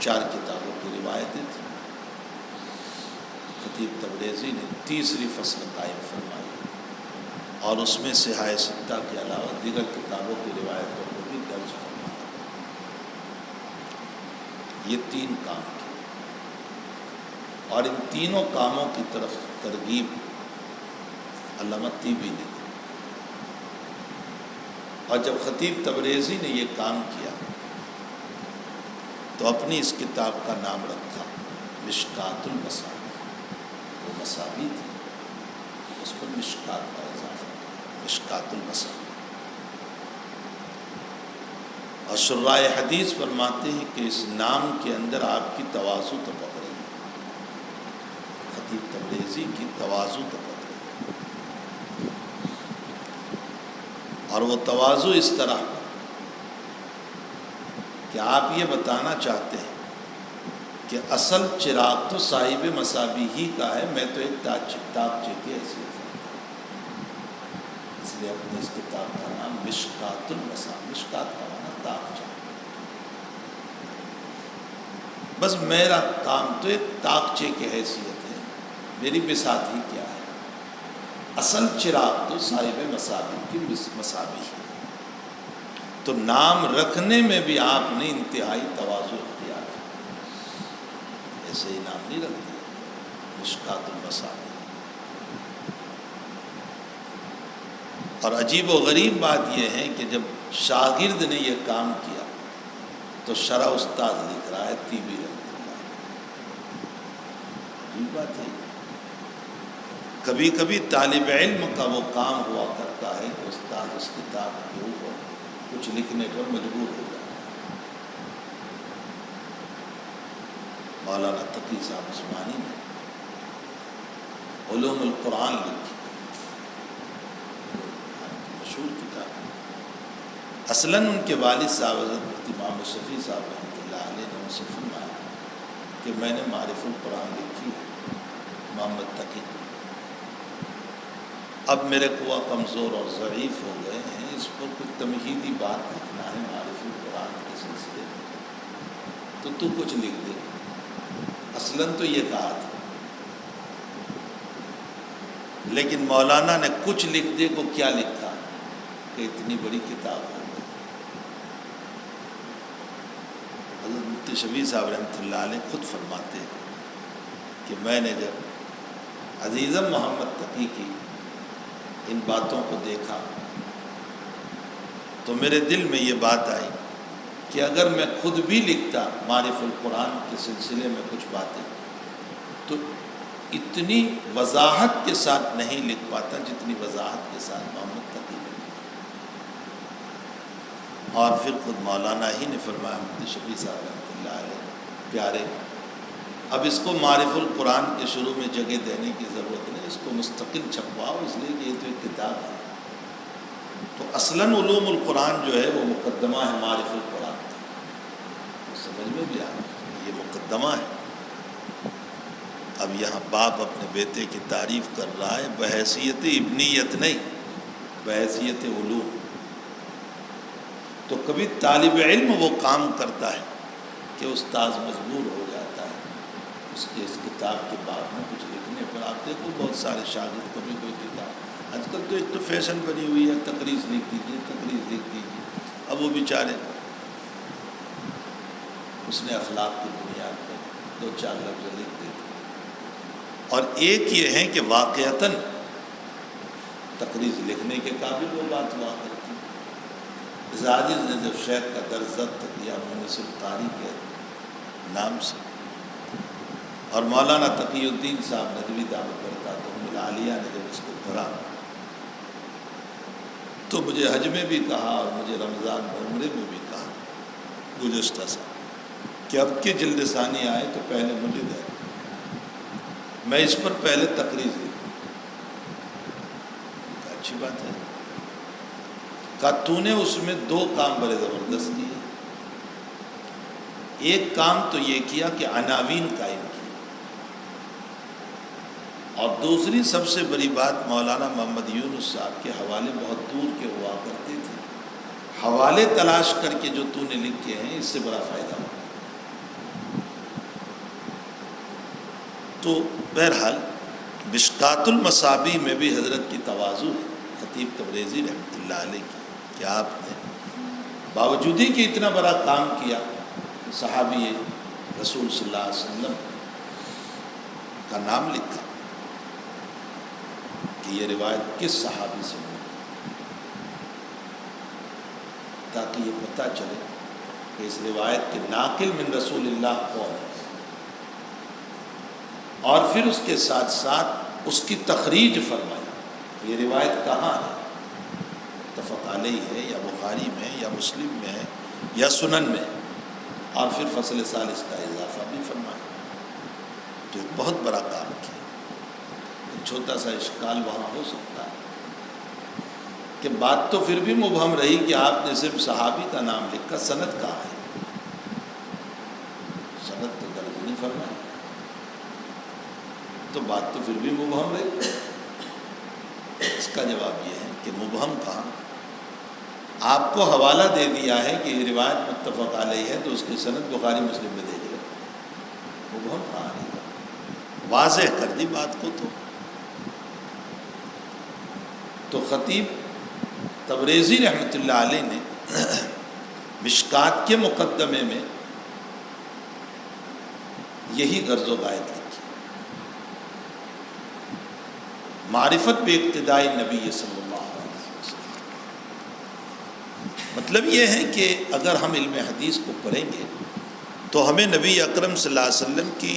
4 کتابوں کی روایتیں تھیں۔ خطیب تبریزی نے تیسری فصل قائم فرمائی اور اس میں صحاح ستہ کے علاوہ دیگر کتابوں کی روایتوں کو بھی درج فرمایا۔ یہ 3 کام کیے، اور ان تینوں کاموں کی طرف ترغیب علامہ طیبی نے دی۔ اور جب خطیب تبریزی نے یہ کام کیا تو اپنی اس کتاب کا نام رکھا مشکات المصابیح۔ وہ مصابیح تھی، اس پر مشکات کا اضافہ کیا، مشکات المصابیح۔ اور شراح حدیث فرماتے ہیں کہ اس نام کے اندر آپ کی تواضع ٹپک رہی ہے، خطیب تبریزی کی تواضع ٹپک رہی ہے۔ اور وہ تواضع اس طرح کہ آپ یہ بتانا چاہتے ہیں کہ اصل چراغ تو صاحب مصابیح ہی کا ہے، میں تو ایک تاقچے کی حیثیت ہے۔ اس لیے اپنے اس کتاب کا نام مشکات المصابیح، مشکات کا معنی تاقچہ، بس میرا کام تو ایک تاقچے کی حیثیت ہے، میری بساط ہی کیا ہے، اصل چراغ تو صاحب مصابیح کی مصابیح ہے۔ تو نام رکھنے میں بھی آپ نے انتہائی تواضع اختیار کیا، ایسے ہی نام نہیں رکھ دیا مشکات المصابیح۔ اور عجیب و غریب بات یہ ہے کہ جب شاگرد نے یہ کام کیا تو شرح استاد لکھ رہا ہے طیبی رحمۃ اللہ۔ عجیب بات ہے، کبھی کبھی طالب علم کا وہ کام ہوا کرتا ہے کہ استاد اس کتاب کے اوپر کچھ لکھنے پر مجبور ہو جاتا ہے۔ مولانا تقی صاحب عثمانی نے علوم القرآن لکھی، مشہور کتاب ہے۔ اصلاً ان کے والد صاحب حضرت مفتی محمد شفیع صاحب رحمۃ اللہ علیہ نے ان سے فرمایا کہ میں نے معرف القرآن لکھی ہے محمد تقی، اب میرے قوا کمزور اور ضعیف ہو گئے ہیں، اس پر کچھ تمہیدی بات لکھنا ہے معرف القرآن کے سلسلے میں، تو کچھ لکھ دے۔ اصلاً تو یہ کہا تھا، لیکن مولانا نے کچھ لکھ دے کو کیا لکھا کہ اتنی بڑی کتاب ہو گئی۔ حضرت مفتی شفیع صاحب رحمۃ اللہ علیہ خود فرماتے ہیں کہ میں نے جب عزیزم محمد تقی کی ان باتوں کو دیکھا تو میرے دل میں یہ بات آئی کہ اگر میں خود بھی لکھتا معرف القرآن کے سلسلے میں کچھ باتیں تو اتنی وضاحت کے ساتھ نہیں لکھ پاتا جتنی وضاحت کے ساتھ محمد تقی نے لکھا۔ اور پھر خود مولانا ہی نے فرمایا، مفتی شفیع صاحب رحمۃ اللہ علیہ پیارے، اب اس کو معرف القرآن کے شروع میں جگہ دینے کی ضرورت نہیں، اس کو مستقل چھپواؤ، اس لیے کہ یہ تو ایک کتاب ہے۔ تو اصلاً علوم القرآن جو ہے وہ مقدمہ ہے معرف القرآن، سمجھ میں بھی آ رہا ہے، یہ مقدمہ ہے۔ اب یہاں باپ اپنے بیٹے کی تعریف کر رہا ہے بحیثیت ابنیت نہیں، بحیثیت علوم۔ تو کبھی طالب علم وہ کام کرتا ہے کہ استاذ مجبور ہو جاتا ہے اس کتاب کے بعد میں کچھ لکھنے پر۔ آپ دیکھو بہت سارے شاگرد کبھی کوئی کتاب، آج کل تو ایک تو فیشن بنی ہوئی ہے تقریر لکھ دیجیے، تقریر لکھ دیجیے۔ اب وہ بیچارے اس نے اخلاق کی بنیاد پر 2-4 لفظ لکھ دیتے، اور ایک یہ ہے کہ واقعتاً تقریر لکھنے کے قابل وہ بات ہوا کرتی۔ عزیز نے جب شیخ کا درس ضبط کیا مونس القاری کے نام سے، اور مولانا تقی الدین صاحب ندوی دعوت برکاتہم العالیہ نے جب اس کو پڑھا تو مجھے حج میں بھی کہا اور مجھے رمضان عمرے میں بھی کہا گزشتہ سال کہ اب کی جلد ثانی آئے تو پہلے مجھے دے، میں اس پر پہلے تقریر لکھوں۔ اچھی بات ہے، کہا تو نے اس میں 2 کام بڑے زبردست کیے۔ ایک کام تو یہ کیا کہ عناوین قائم کی، اور دوسری سب سے بڑی بات مولانا محمد یونس صاحب کے حوالے بہت دور کے ہوا کرتے تھے، حوالے تلاش کر کے جو تو نے لکھے ہیں اس سے بڑا فائدہ ہو۔ تو بہرحال مشکات المصابیح میں بھی حضرت کی تواضع ہے، خطیب تبریزی رحمۃ اللہ علیہ کی، کہ آپ نے باوجود ہی کہ اتنا بڑا کام کیا، صحابی رسول صلی اللہ علیہ وسلم کا نام لکھا کہ یہ روایت کس صحابی سے ملی، تاکہ یہ پتہ چلے کہ اس روایت کے ناقل من رسول اللہ کون ہے، اور پھر اس کے ساتھ ساتھ اس کی تخریج فرمایا کہ یہ روایت کہاں ہے، متفق علیہ ہے یا بخاری میں یا مسلم میں ہے یا سنن میں، اور پھر فصل ثالث کا اضافہ بھی فرمایا۔ تو ایک بہت بڑا کام کیا۔ ایک چھوٹا سا اشکال وہاں ہو سکتا ہے کہ بات تو پھر بھی مبہم رہی کہ آپ نے صرف صحابی کا نام لکھا، سند کہاں ہے؟ سند تو درج نہیں فرمائی، تو بات تو پھر بھی مبہم رہی۔ اس کا جواب یہ ہے کہ مبہم کہاں، آپ کو حوالہ دے دیا ہے کہ یہ روایت متفق علیہ ہے تو اس کی سند بخاری مسلم میں دے دیا، مبہم کہاں نہیں، واضح کر دی بات کو۔ تو خطیب تبریزی رحمۃ اللہ علیہ نے مشکات کے مقدمے میں یہی غرض و غایت لکھی، معرفت بے اقتداء نبی صلی اللہ علیہ وسلم۔ مطلب یہ ہے کہ اگر ہم علم حدیث کو پڑھیں گے تو ہمیں نبی اکرم صلی اللہ علیہ وسلم کی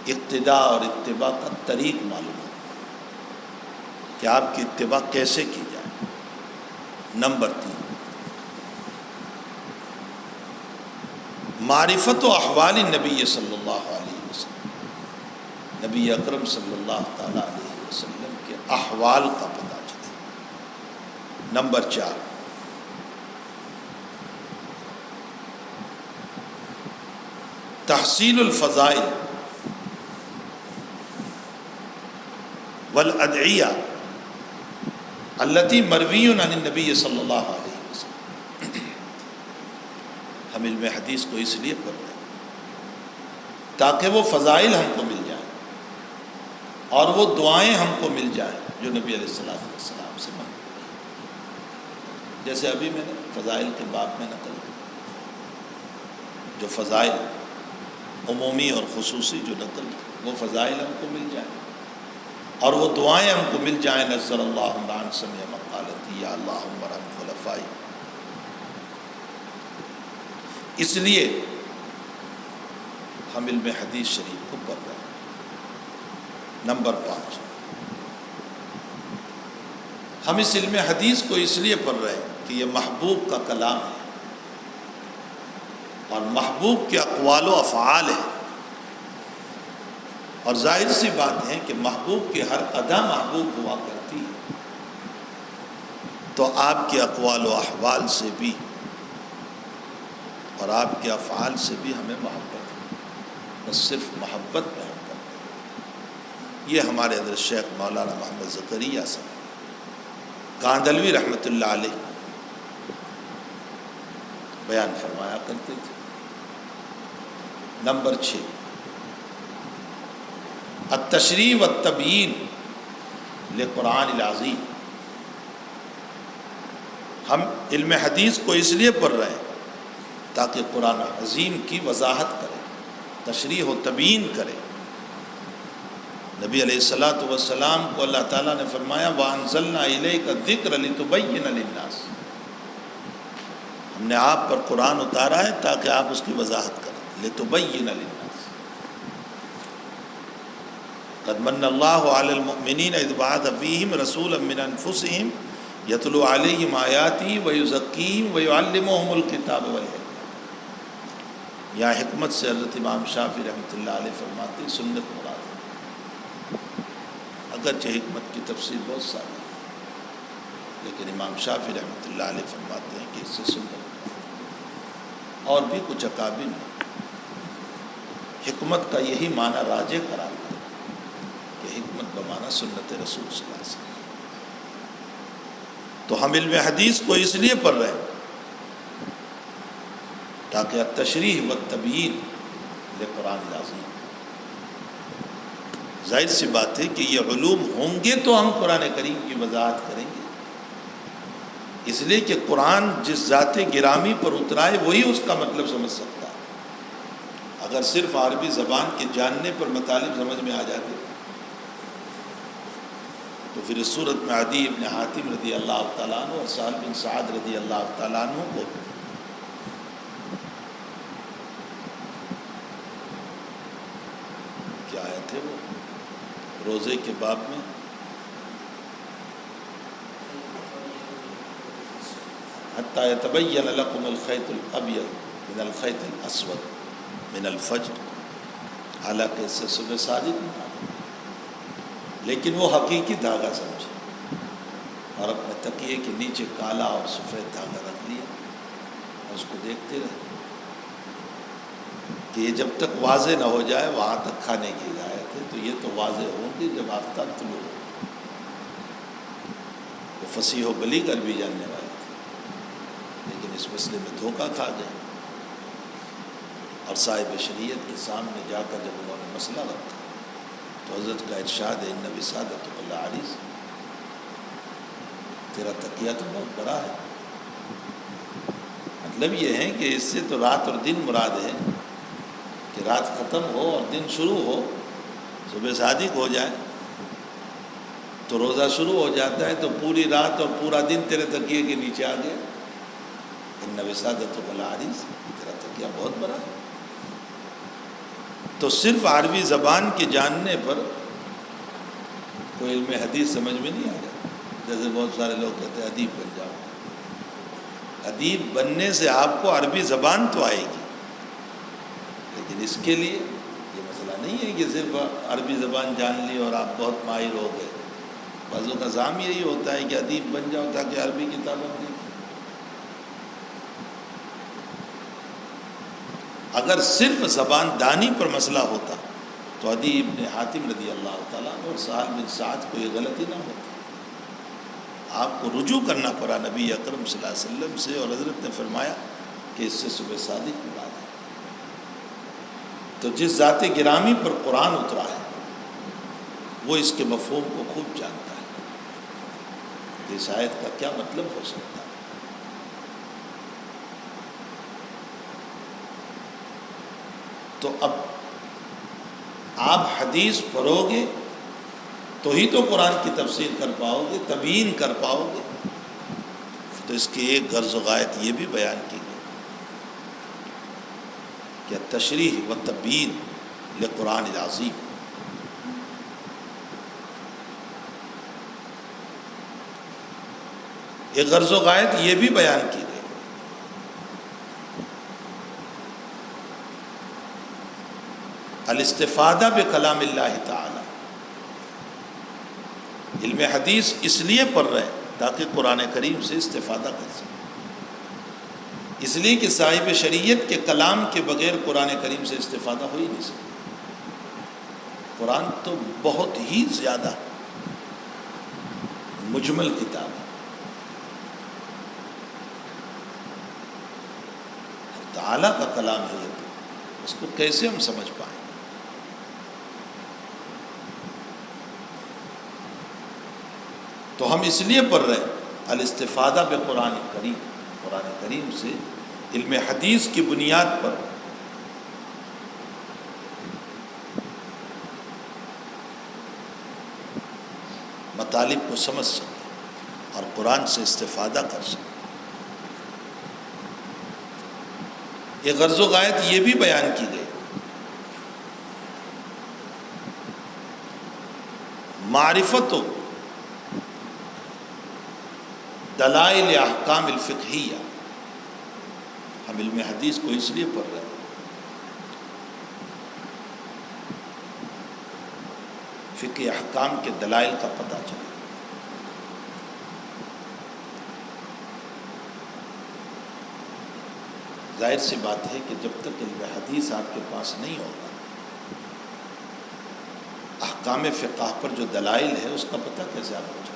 اقتداء اور اتباع کا طریق معلوم ہے کہ آپ کی اتباع کیسے کی جائے۔ نمبر 3، معرفت و احوال نبی صلی اللہ علیہ وسلم، نبی اکرم صلی اللہ تعالی علیہ وسلم کے احوال کا پتہ چلے۔ نمبر 4، تحصیل الفضائل والادعیہ التی مروی عن النبی صلی اللہ علیہ وسلم۔ ہم علم حدیث کو اس لیے پڑھ رہے ہیں تاکہ وہ فضائل ہم کو مل جائیں اور وہ دعائیں ہم کو مل جائیں جو نبی علیہ السلام سے منقول ہیں۔ جیسے ابھی میں نے فضائل کے باب میں نقل کی، جو فضائل عمومی اور خصوصی جو نقل کی، وہ فضائل ہم کو مل جائیں اور وہ دعائیں ہم کو مل جائیں، نزل اللہ عن سمع مقالتی یا اللہم برحم خلفائی۔ اس لیے ہم علم حدیث شریف کو پڑھ رہے ہیں۔ نمبر 5، ہم اس علم حدیث کو اس لیے پڑھ رہے ہیں کہ یہ محبوب کا کلام ہے اور محبوب کے اقوال و افعال ہیں، اور ظاہر سی بات ہے کہ محبوب کی ہر ادا محبوب ہوا کرتی ہے، تو آپ کے اقوال و احوال سے بھی اور آپ کے افعال سے بھی ہمیں محبت ہے، بس صرف محبت محبت ہے۔ یہ ہمارے حضرت شیخ مولانا محمد زکریا صاحب کاندلوی رحمۃ اللہ علیہ بیان فرمایا کرتے تھے۔ نمبر 6، التشریح والتبیین لقرآن العظیم۔ ہم علم حدیث کو اس لیے پڑھ رہے ہیں تاکہ قرآن عظیم کی وضاحت کرے، تشریح و تبیین کرے۔ نبی علیہ السلام کو اللہ تعالیٰ نے فرمایا وَأَنزَلْنَا إِلَيْكَ الذِّكْرَ لِتُبَيِّنَ لِلنَّاسِ، ہم نے آپ پر قرآن اتارا ہے تاکہ آپ اس کی وضاحت کریں، لِتُبَيِّنَ لِلنَّاسِ۔ قد من اللہ علی المؤمنین اذ بعث فیہم رسولا من انفسہم یتلو علیہم آیاتہ ویزکیہم ویعلمہم الکتاب والحکمہ۔ یہاں حکمت سے حضرت امام شافعی رحمۃ اللہ علیہ فرماتے ہیں سنت مراد ہے، اگرچہ حکمت کی تفسیر بہت ساری ہے، لیکن امام شافعی رحمۃ اللہ علیہ فرماتے ہیں کہ اس سے سنت مراد ہے۔ اور بھی کچھ اکابر نے حکمت کا یہی معنی راجح قرار دیا کہ حکمت بمعنی سنت رسول صلی اللہ علیہ وسلم۔ تو ہم علم حدیث کو اس لیے پڑھ رہے ہیں تاکہ التشریح والتبیین لقرآن العظیم۔ ظاہر سی بات ہے کہ یہ علوم ہوں گے تو ہم قرآن کریم کی وضاحت کریں گے، اس لیے کہ قرآن جس ذات گرامی پر اترائے وہی اس کا مطلب سمجھ سکتا ہے۔ اگر اگر صرف عربی زبان کے جاننے پر مطالب سمجھ میں آ جاتے تو پھر اس صورت میں عدی ابن حاتم رضی اللہ تعالیٰ عنہ اور سہل بن سعد رضی اللہ تعالیٰ عنہ کو کیا آئے تھے وہ روزے کے باب میں حتیٰ یتبین لکم الخیط الابیض من الخیط الاسود من الفجر، حالانکہ اس سے صبح صادق مراد ہے، لیکن وہ حقیقی دھاگا سمجھے اور اپنے تکیے کے نیچے کالا اور سفید دھاگا رکھ لیا اور اس کو دیکھتے رہے کہ یہ جب تک واضح نہ ہو جائے وہاں تک کھانے کی اجازت ہے، تو یہ تو واضح ہوں گے جب آفتاب طلوع ہو۔ وہ فصیح و بلیغ عربی جاننے والے تھے، لیکن اس مسئلے میں دھوکہ کھا گئے اور صاحب شریعت کے سامنے جا کر جب انہوں نے مسئلہ رکھا تو حضرت کا ارشاد ہے، ان وسادۃ العریض، تیرا تکیہ تو بہت بڑا ہے۔ مطلب یہ ہے کہ اس سے تو رات اور دن مراد ہے کہ رات ختم ہو اور دن شروع ہو، صبح صادق ہو جائے تو روزہ شروع ہو جاتا ہے، تو پوری رات اور پورا دن تیرے تکیے کے نیچے آ گیا۔ ان وسادۃ العریض، تیرا تکیہ بہت بڑا ہے۔ تو صرف عربی زبان کے جاننے پر کوئی علم حدیث سمجھ میں نہیں آ جاتا۔ جیسے بہت سارے لوگ کہتے ہیں ادیب بن جاؤ، ادیب بننے سے آپ کو عربی زبان تو آئے گی، لیکن اس کے لیے یہ مسئلہ نہیں ہے کہ صرف عربی زبان جان لی اور آپ بہت ماہر ہو گئے۔ بعضوں کا کام یہی ہوتا ہے کہ ادیب بن جاؤ تاکہ عربی کتابیں دیکھیں۔ اگر صرف زبان دانی پر مسئلہ ہوتا تو عدی ابن حاتم رضی اللہ تعالیٰ اور سہل بن سعد کو یہ غلطی نہ ہوتی۔ آپ کو رجوع کرنا پڑا نبی اکرم صلی اللہ علیہ وسلم سے، اور حضرت نے فرمایا کہ اس سے صبح صادق مراد ہے۔ تو جس ذات گرامی پر قرآن اترا ہے وہ اس کے مفہوم کو خوب جانتا ہے کہ اس آیت کا کیا مطلب ہو سکتا ہے۔ تو اب آپ حدیث پڑھو گے تو ہی تو قرآن کی تفسیر کر پاؤ گے، تبیین کر پاؤ گے۔ تو اس کی ایک غرض و غایت یہ بھی بیان کی گئی کہ تشریح و تبیین لقرآن العظیم، ایک غرض و غایت یہ بھی بیان کی گئی الاستفادہ بکلام اللہ تعالی۔ علم حدیث اس لیے پڑھ رہے ہیں تاکہ قرآن کریم سے استفادہ کر سکیں، اس لیے کہ صاحب شریعت کے کلام کے بغیر قرآن کریم سے استفادہ ہو ہی نہیں سکتا۔ قرآن تو بہت ہی زیادہ مجمل کتاب ہے، تعالیٰ کا کلام ہے، یہ تو اس کو کیسے ہم سمجھ پائیں۔ تو ہم اس لیے پڑھ رہے ہیں الاستفادہ بقرآن کریم، قرآن کریم سے علم حدیث کی بنیاد پر مطالب کو سمجھ سکیں اور قرآن سے استفادہ کر سکیں۔ یہ غرض و غایت یہ بھی بیان کی گئی معرفت و دلائل احکام الفقہیہ۔ ہم علم حدیث کو اس لیے پڑھ رہے ہیں فقہ احکام کے دلائل کا پتہ چلے۔ ظاہر سی بات ہے کہ جب تک علم حدیث آپ کے پاس نہیں ہوگا، احکام فقہ پر جو دلائل ہے اس کا پتہ کیسے آپ کو چلے؟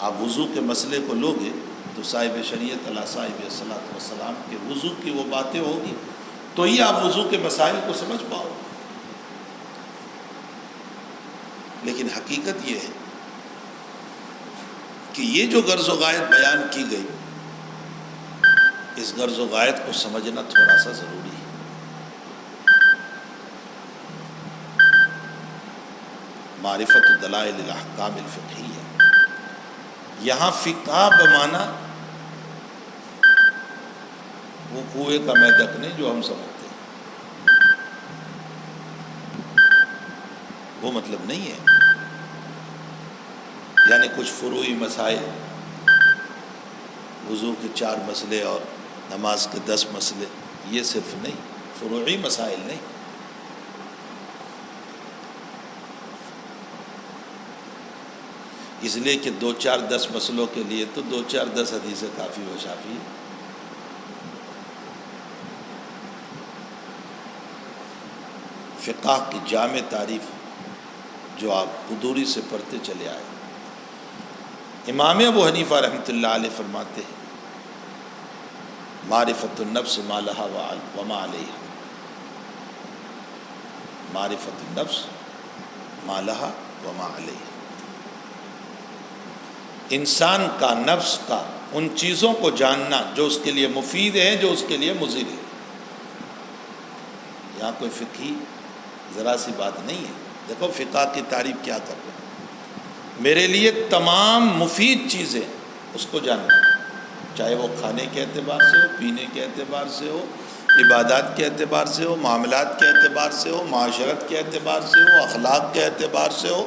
آپ وضو کے مسئلے کو لوگے تو صاحب شریعت علیہ صاحب الصلاۃ والسلام کے وضو کی وہ باتیں ہوگی تو ہی آپ وضو کے مسائل کو سمجھ پاؤ گے۔ لیکن حقیقت یہ ہے کہ یہ جو غرض و غایت بیان کی گئی، اس غرض و غایت کو سمجھنا تھوڑا سا ضروری ہے۔ معرفت دلائل الاحکام الفقہیہ، یہاں فقہ بمانا وہ کنویں کا میدک نہیں جو ہم سمجھتے ہیں، وہ مطلب نہیں ہے. یعنی کچھ فروعی مسائل، وضو کے 4 مسئلے اور نماز کے 10 مسئلے، یہ صرف نہیں، فروعی مسائل نہیں. اس لیے کہ 2 4 10 مسئلوں کے لیے تو 2 4 10 حدیثیں کافی و شافی ہے. فقہ کی جامع تعریف جو آپ قدوری سے پڑھتے چلے آئے. امام ابو حنیفہ رحمۃ اللہ علیہ فرماتے ہیں معرفت النفس ما لها وما علیہا، معرفت النفس ما لها وما علیہا، انسان کا نفس کا ان چیزوں کو جاننا جو اس کے لیے مفید ہیں، جو اس کے لیے مضر ہیں. یہاں کوئی فقہی ذرا سی بات نہیں ہے. دیکھو فقہ کی تعریف کیا کر رہے ہیں، میرے لیے تمام مفید چیزیں اس کو جاننا، چاہے وہ کھانے کے اعتبار سے ہو، پینے کے اعتبار سے ہو، عبادات کے اعتبار سے ہو، معاملات کے اعتبار سے ہو، معاشرت کے اعتبار سے ہو، اخلاق کے اعتبار سے ہو،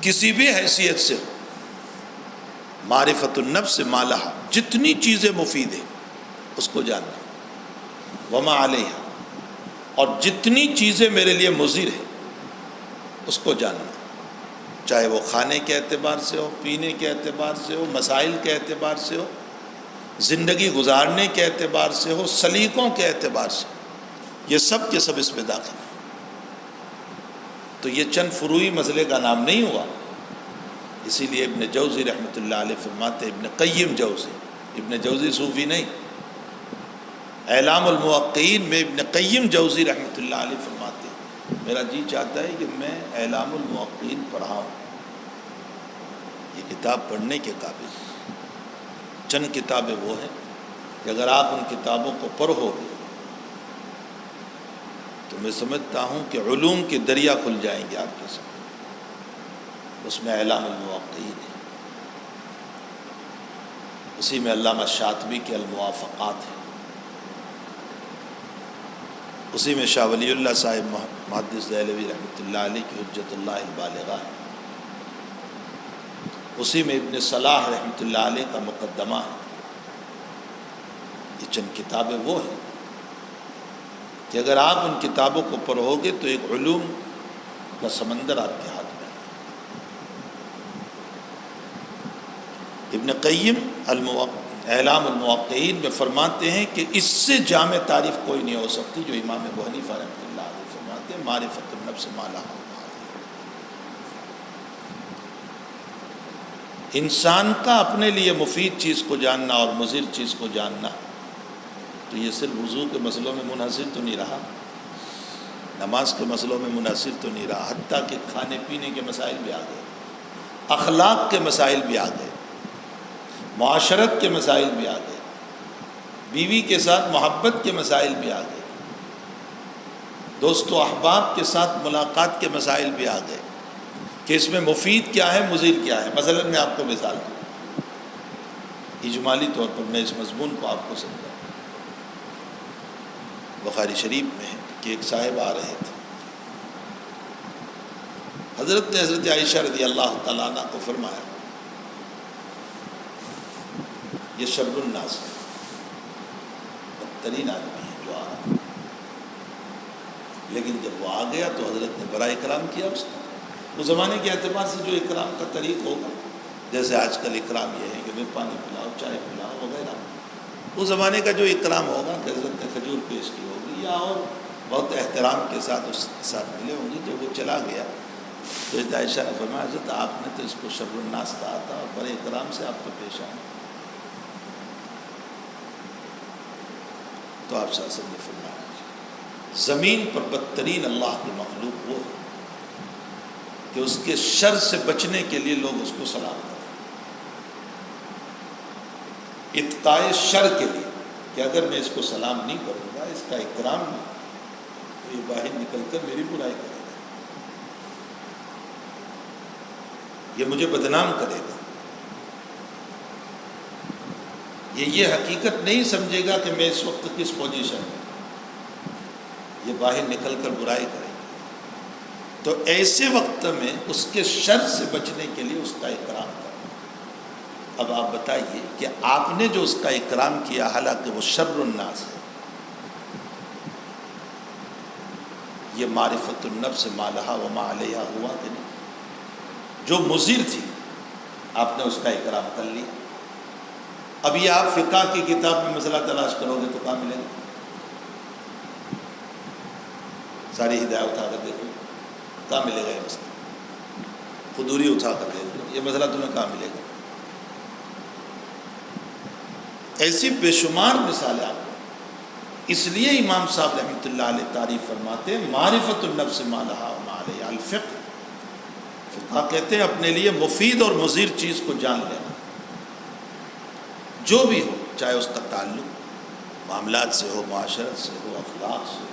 کسی بھی حیثیت سے ہو. معرفت النفس ما لہا، جتنی چیزیں مفید ہیں اس کو جاننا، وما علیہا، اور جتنی چیزیں میرے لیے مضر ہیں اس کو جاننا، چاہے وہ کھانے کے اعتبار سے ہو، پینے کے اعتبار سے ہو، مسائل کے اعتبار سے ہو، زندگی گزارنے کے اعتبار سے ہو، سلیقوں کے اعتبار سے ہو، یہ سب کے سب اس میں داخل ہیں. تو یہ چند فروعی مسئلے کا نام نہیں ہوا. اسی لیے ابن جوزی رحمۃ اللہ علیہ فرماتے، ابن قیم جوزی، ابن جوزی صوفی نہیں، اعلام الموقعین میں ابن قیم جوزی رحمۃ اللہ علیہ فرماتے ہیں میرا جی چاہتا ہے کہ میں اعلام الموقعین پڑھاؤں. یہ کتاب پڑھنے کے قابل. چند کتابیں وہ ہیں کہ اگر آپ ان کتابوں کو پڑھو گے تو میں سمجھتا ہوں کہ علوم کے دریا کھل جائیں گے آپ کے سامنے. اس میں اعلام الموقعین ہے، اسی میں علامہ شاطبی کے الموافقات ہیں، اسی میں شاہ ولی اللہ صاحب محدث دہلوی رحمۃ اللہ علیہ کی حجت اللہ البالغہ ہے، اسی میں ابن صلاح رحمۃ اللہ علیہ کا مقدمہ ہے. یہ چند کتابیں وہ ہیں کہ اگر آپ ان کتابوں کو پڑھو گے تو ایک علوم کا سمندر آپ کے ہاتھ میں ہے. ابن قیم اعلام الموقعین میں فرماتے ہیں کہ اس سے جامع تعریف کوئی نہیں ہو سکتی جو امام ابو حنیفہ رحمۃ اللہ علیہ فرماتے ہیں معرفت النفس ما لہا. انسان کا اپنے لیے مفید چیز کو جاننا اور مضر چیز کو جاننا، تو یہ صرف وضو کے مسئلوں میں منحصر تو نہیں رہا، نماز کے مسئلوں میں منحصر تو نہیں رہا، حتیٰ کہ کھانے پینے کے مسائل بھی آ گئے، اخلاق کے مسائل بھی آ گئے، معاشرت کے مسائل بھی آ گئے، بیوی کے ساتھ محبت کے مسائل بھی آ گئے، دوست و احباب کے ساتھ ملاقات کے مسائل بھی آ گئے کہ اس میں مفید کیا ہے، مضر کیا ہے. مثلا میں آپ کو مثال دوں، اجمالی طور پر میں اس مضمون کو آپ کو سمجھاؤں. بخاری شریف میں ہے کہ ایک صاحب آ رہے تھے، حضرت نے حضرت عائشہ رضی اللہ تعالیٰ عنہ کو فرمایا یہ شر الناس ہے، بدترین آدمی ہے جو آ رہا. لیکن جب وہ آ گیا تو حضرت نے بڑا اکرام کیا اس کا. اس زمانے کے اعتبار سے جو اکرام کا طریق ہوگا، جیسے آج کل اکرام یہ ہے کہ بھائی پانی پلاؤ، چائے پلاؤ وغیرہ، اس زمانے کا جو اکرام ہوگا کہ حضرت نے کھجور پیش کی ہوگی یا اور بہت احترام کے ساتھ اس کے ساتھ ملے ہوں گے. جب وہ چلا گیا تو حضرت عائشہ نے فرمایا حضرت آپ نے تو اس کو شر الناس کہا تھا اور بڑے اکرام سے آپ کو پیش آئے. تو آپ صلی اللہ علیہ وسلم نے فرمایا زمین پر بدترین اللہ کی مخلوق وہ ہے کہ اس کے شر سے بچنے کے لیے لوگ اس کو سلام کریں، اتقائے شر کے لیے، کہ اگر میں اس کو سلام نہیں کروں گا، اس کا اکرام نہیں، تو یہ باہر نکل کر میری برائی کرے گا. یہ مجھے بدنام کرے گا، یہ حقیقت نہیں سمجھے گا کہ میں اس وقت کس پوزیشن میں، یہ باہر نکل کر برائی کرے گا۔ تو ایسے وقت میں اس کے شر سے بچنے کے لیے اس کا اکرام کرنا۔ اب آپ بتائیے کہ آپ نے جو اس کا اکرام کیا، حالانکہ وہ شر الناس ہے، یہ معرفت النفس ما لہا وما علیہا ہوا کہ نہیں؟ جو مضر تھی آپ نے اس کا اکرام کر لیا۔ اب یہ آپ فقہ کی کتاب میں مسئلہ تلاش کرو گے تو کہاں ملے گا؟ ساری ہدایت اٹھا کر دیکھو، کہاں ملے گا یہ مسئلہ؟ قدوری اٹھا کر دیکھو، یہ مسئلہ تمہیں کہاں ملے گا؟ ایسی بے شمار مثالیں آپ کو۔ اس لیے امام صاحب رحمۃ اللہ علیہ تعریف فرماتے ہیں معرفت النفس ما لہا وما علیہا الفقہ۔ فقہ کہتے ہیں اپنے لیے مفید اور مضر چیز کو جان لینا، جو بھی ہو، چاہے اس کا تعلق معاملات سے ہو، معاشرت سے ہو، اخلاق سے ہو،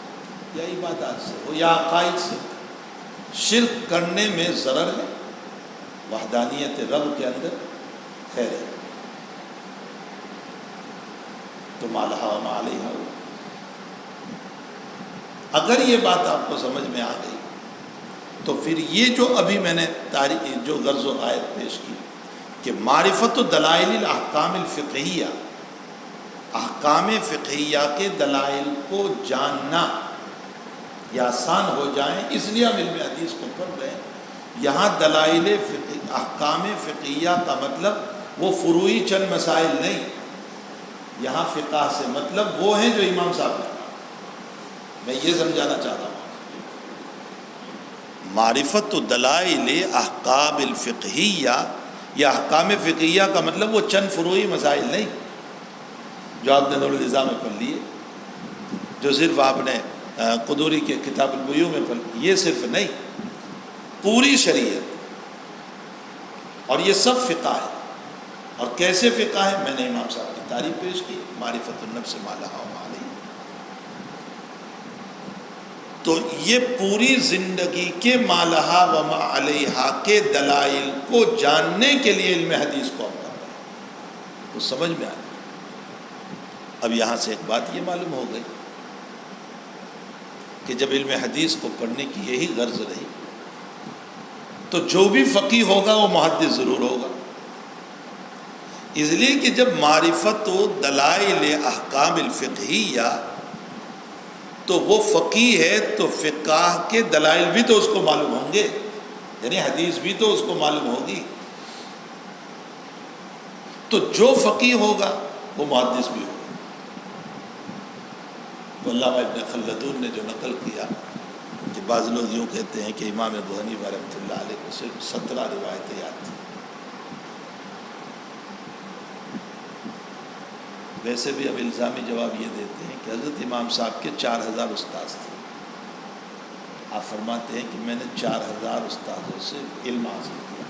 یا عبادات سے ہو، یا عقائد سے ہو۔ شرک کرنے میں ضرر ہے، وحدانیت رب کے اندر خیر ہے، تو ما لہا وما علیہا ہو۔ اگر یہ بات آپ کو سمجھ میں آ گئی تو پھر یہ جو ابھی میں نے جو غرض و غایت پیش کی کہ معرفت و دلائل الاحکام الفقہیہ، احکام فقہیہ کے دلائل کو جاننا یہ آسان ہو جائیں، اس لیے ہم علم حدیث کو پڑھ رہے ہیں۔ یہاں دلائل احکام فقہیہ کا مطلب وہ فروعی چند مسائل نہیں، یہاں فقہ سے مطلب وہ ہیں جو امام صاحب نے کہا۔ میں یہ سمجھانا چاہتا ہوں، معرفت و دلائل احکام الفقہیہ یا احکام فقہیہ کا مطلب وہ چند فروعی مسائل نہیں جو آپ نے نور النظام میں پڑھ لیے، جو صرف آپ نے قدوری کے کتاب البیوع میں پڑھ، یہ صرف نہیں، پوری شریعت، اور یہ سب فقہ ہے۔ اور کیسے فقہ ہے؟ میں نے امام صاحب کی تعریف پیش کی، معرفت النفس ما لہا وما علیہا۔ تو یہ پوری زندگی کے ما لہا وما علیہا کے دلائل کو جاننے کے لیے علم حدیث کو ہم کر رہے ہیں، تو سمجھ میں آ گئی۔ اب یہاں سے ایک بات یہ معلوم ہو گئی کہ جب علم حدیث کو پڑھنے کی یہی غرض رہی تو جو بھی فقیہ ہوگا وہ محدث ضرور ہوگا، اس لیے کہ جب معرفت و دلائل احکام الفقہیہ تو وہ فقیہ ہے تو فقہ کے دلائل بھی تو اس کو معلوم ہوں گے، یعنی حدیث بھی تو اس کو معلوم ہوگی۔ تو جو فقیہ ہوگا وہ محدث بھی ہوگا۔ تو علامہ ابن خلدون نے جو نقل کیا کہ بعض لوگ یوں کہتے ہیں کہ امام ابو حنیفہ رحمۃ اللہ علیہ کو صرف 17 روایتیں یاد تھیں، ویسے بھی اب الزامی جواب یہ دیتے ہیں کہ حضرت امام صاحب کے 4000 استاذ تھے۔ آپ فرماتے ہیں کہ میں نے 4000 استاذوں سے علم حاصل کیا،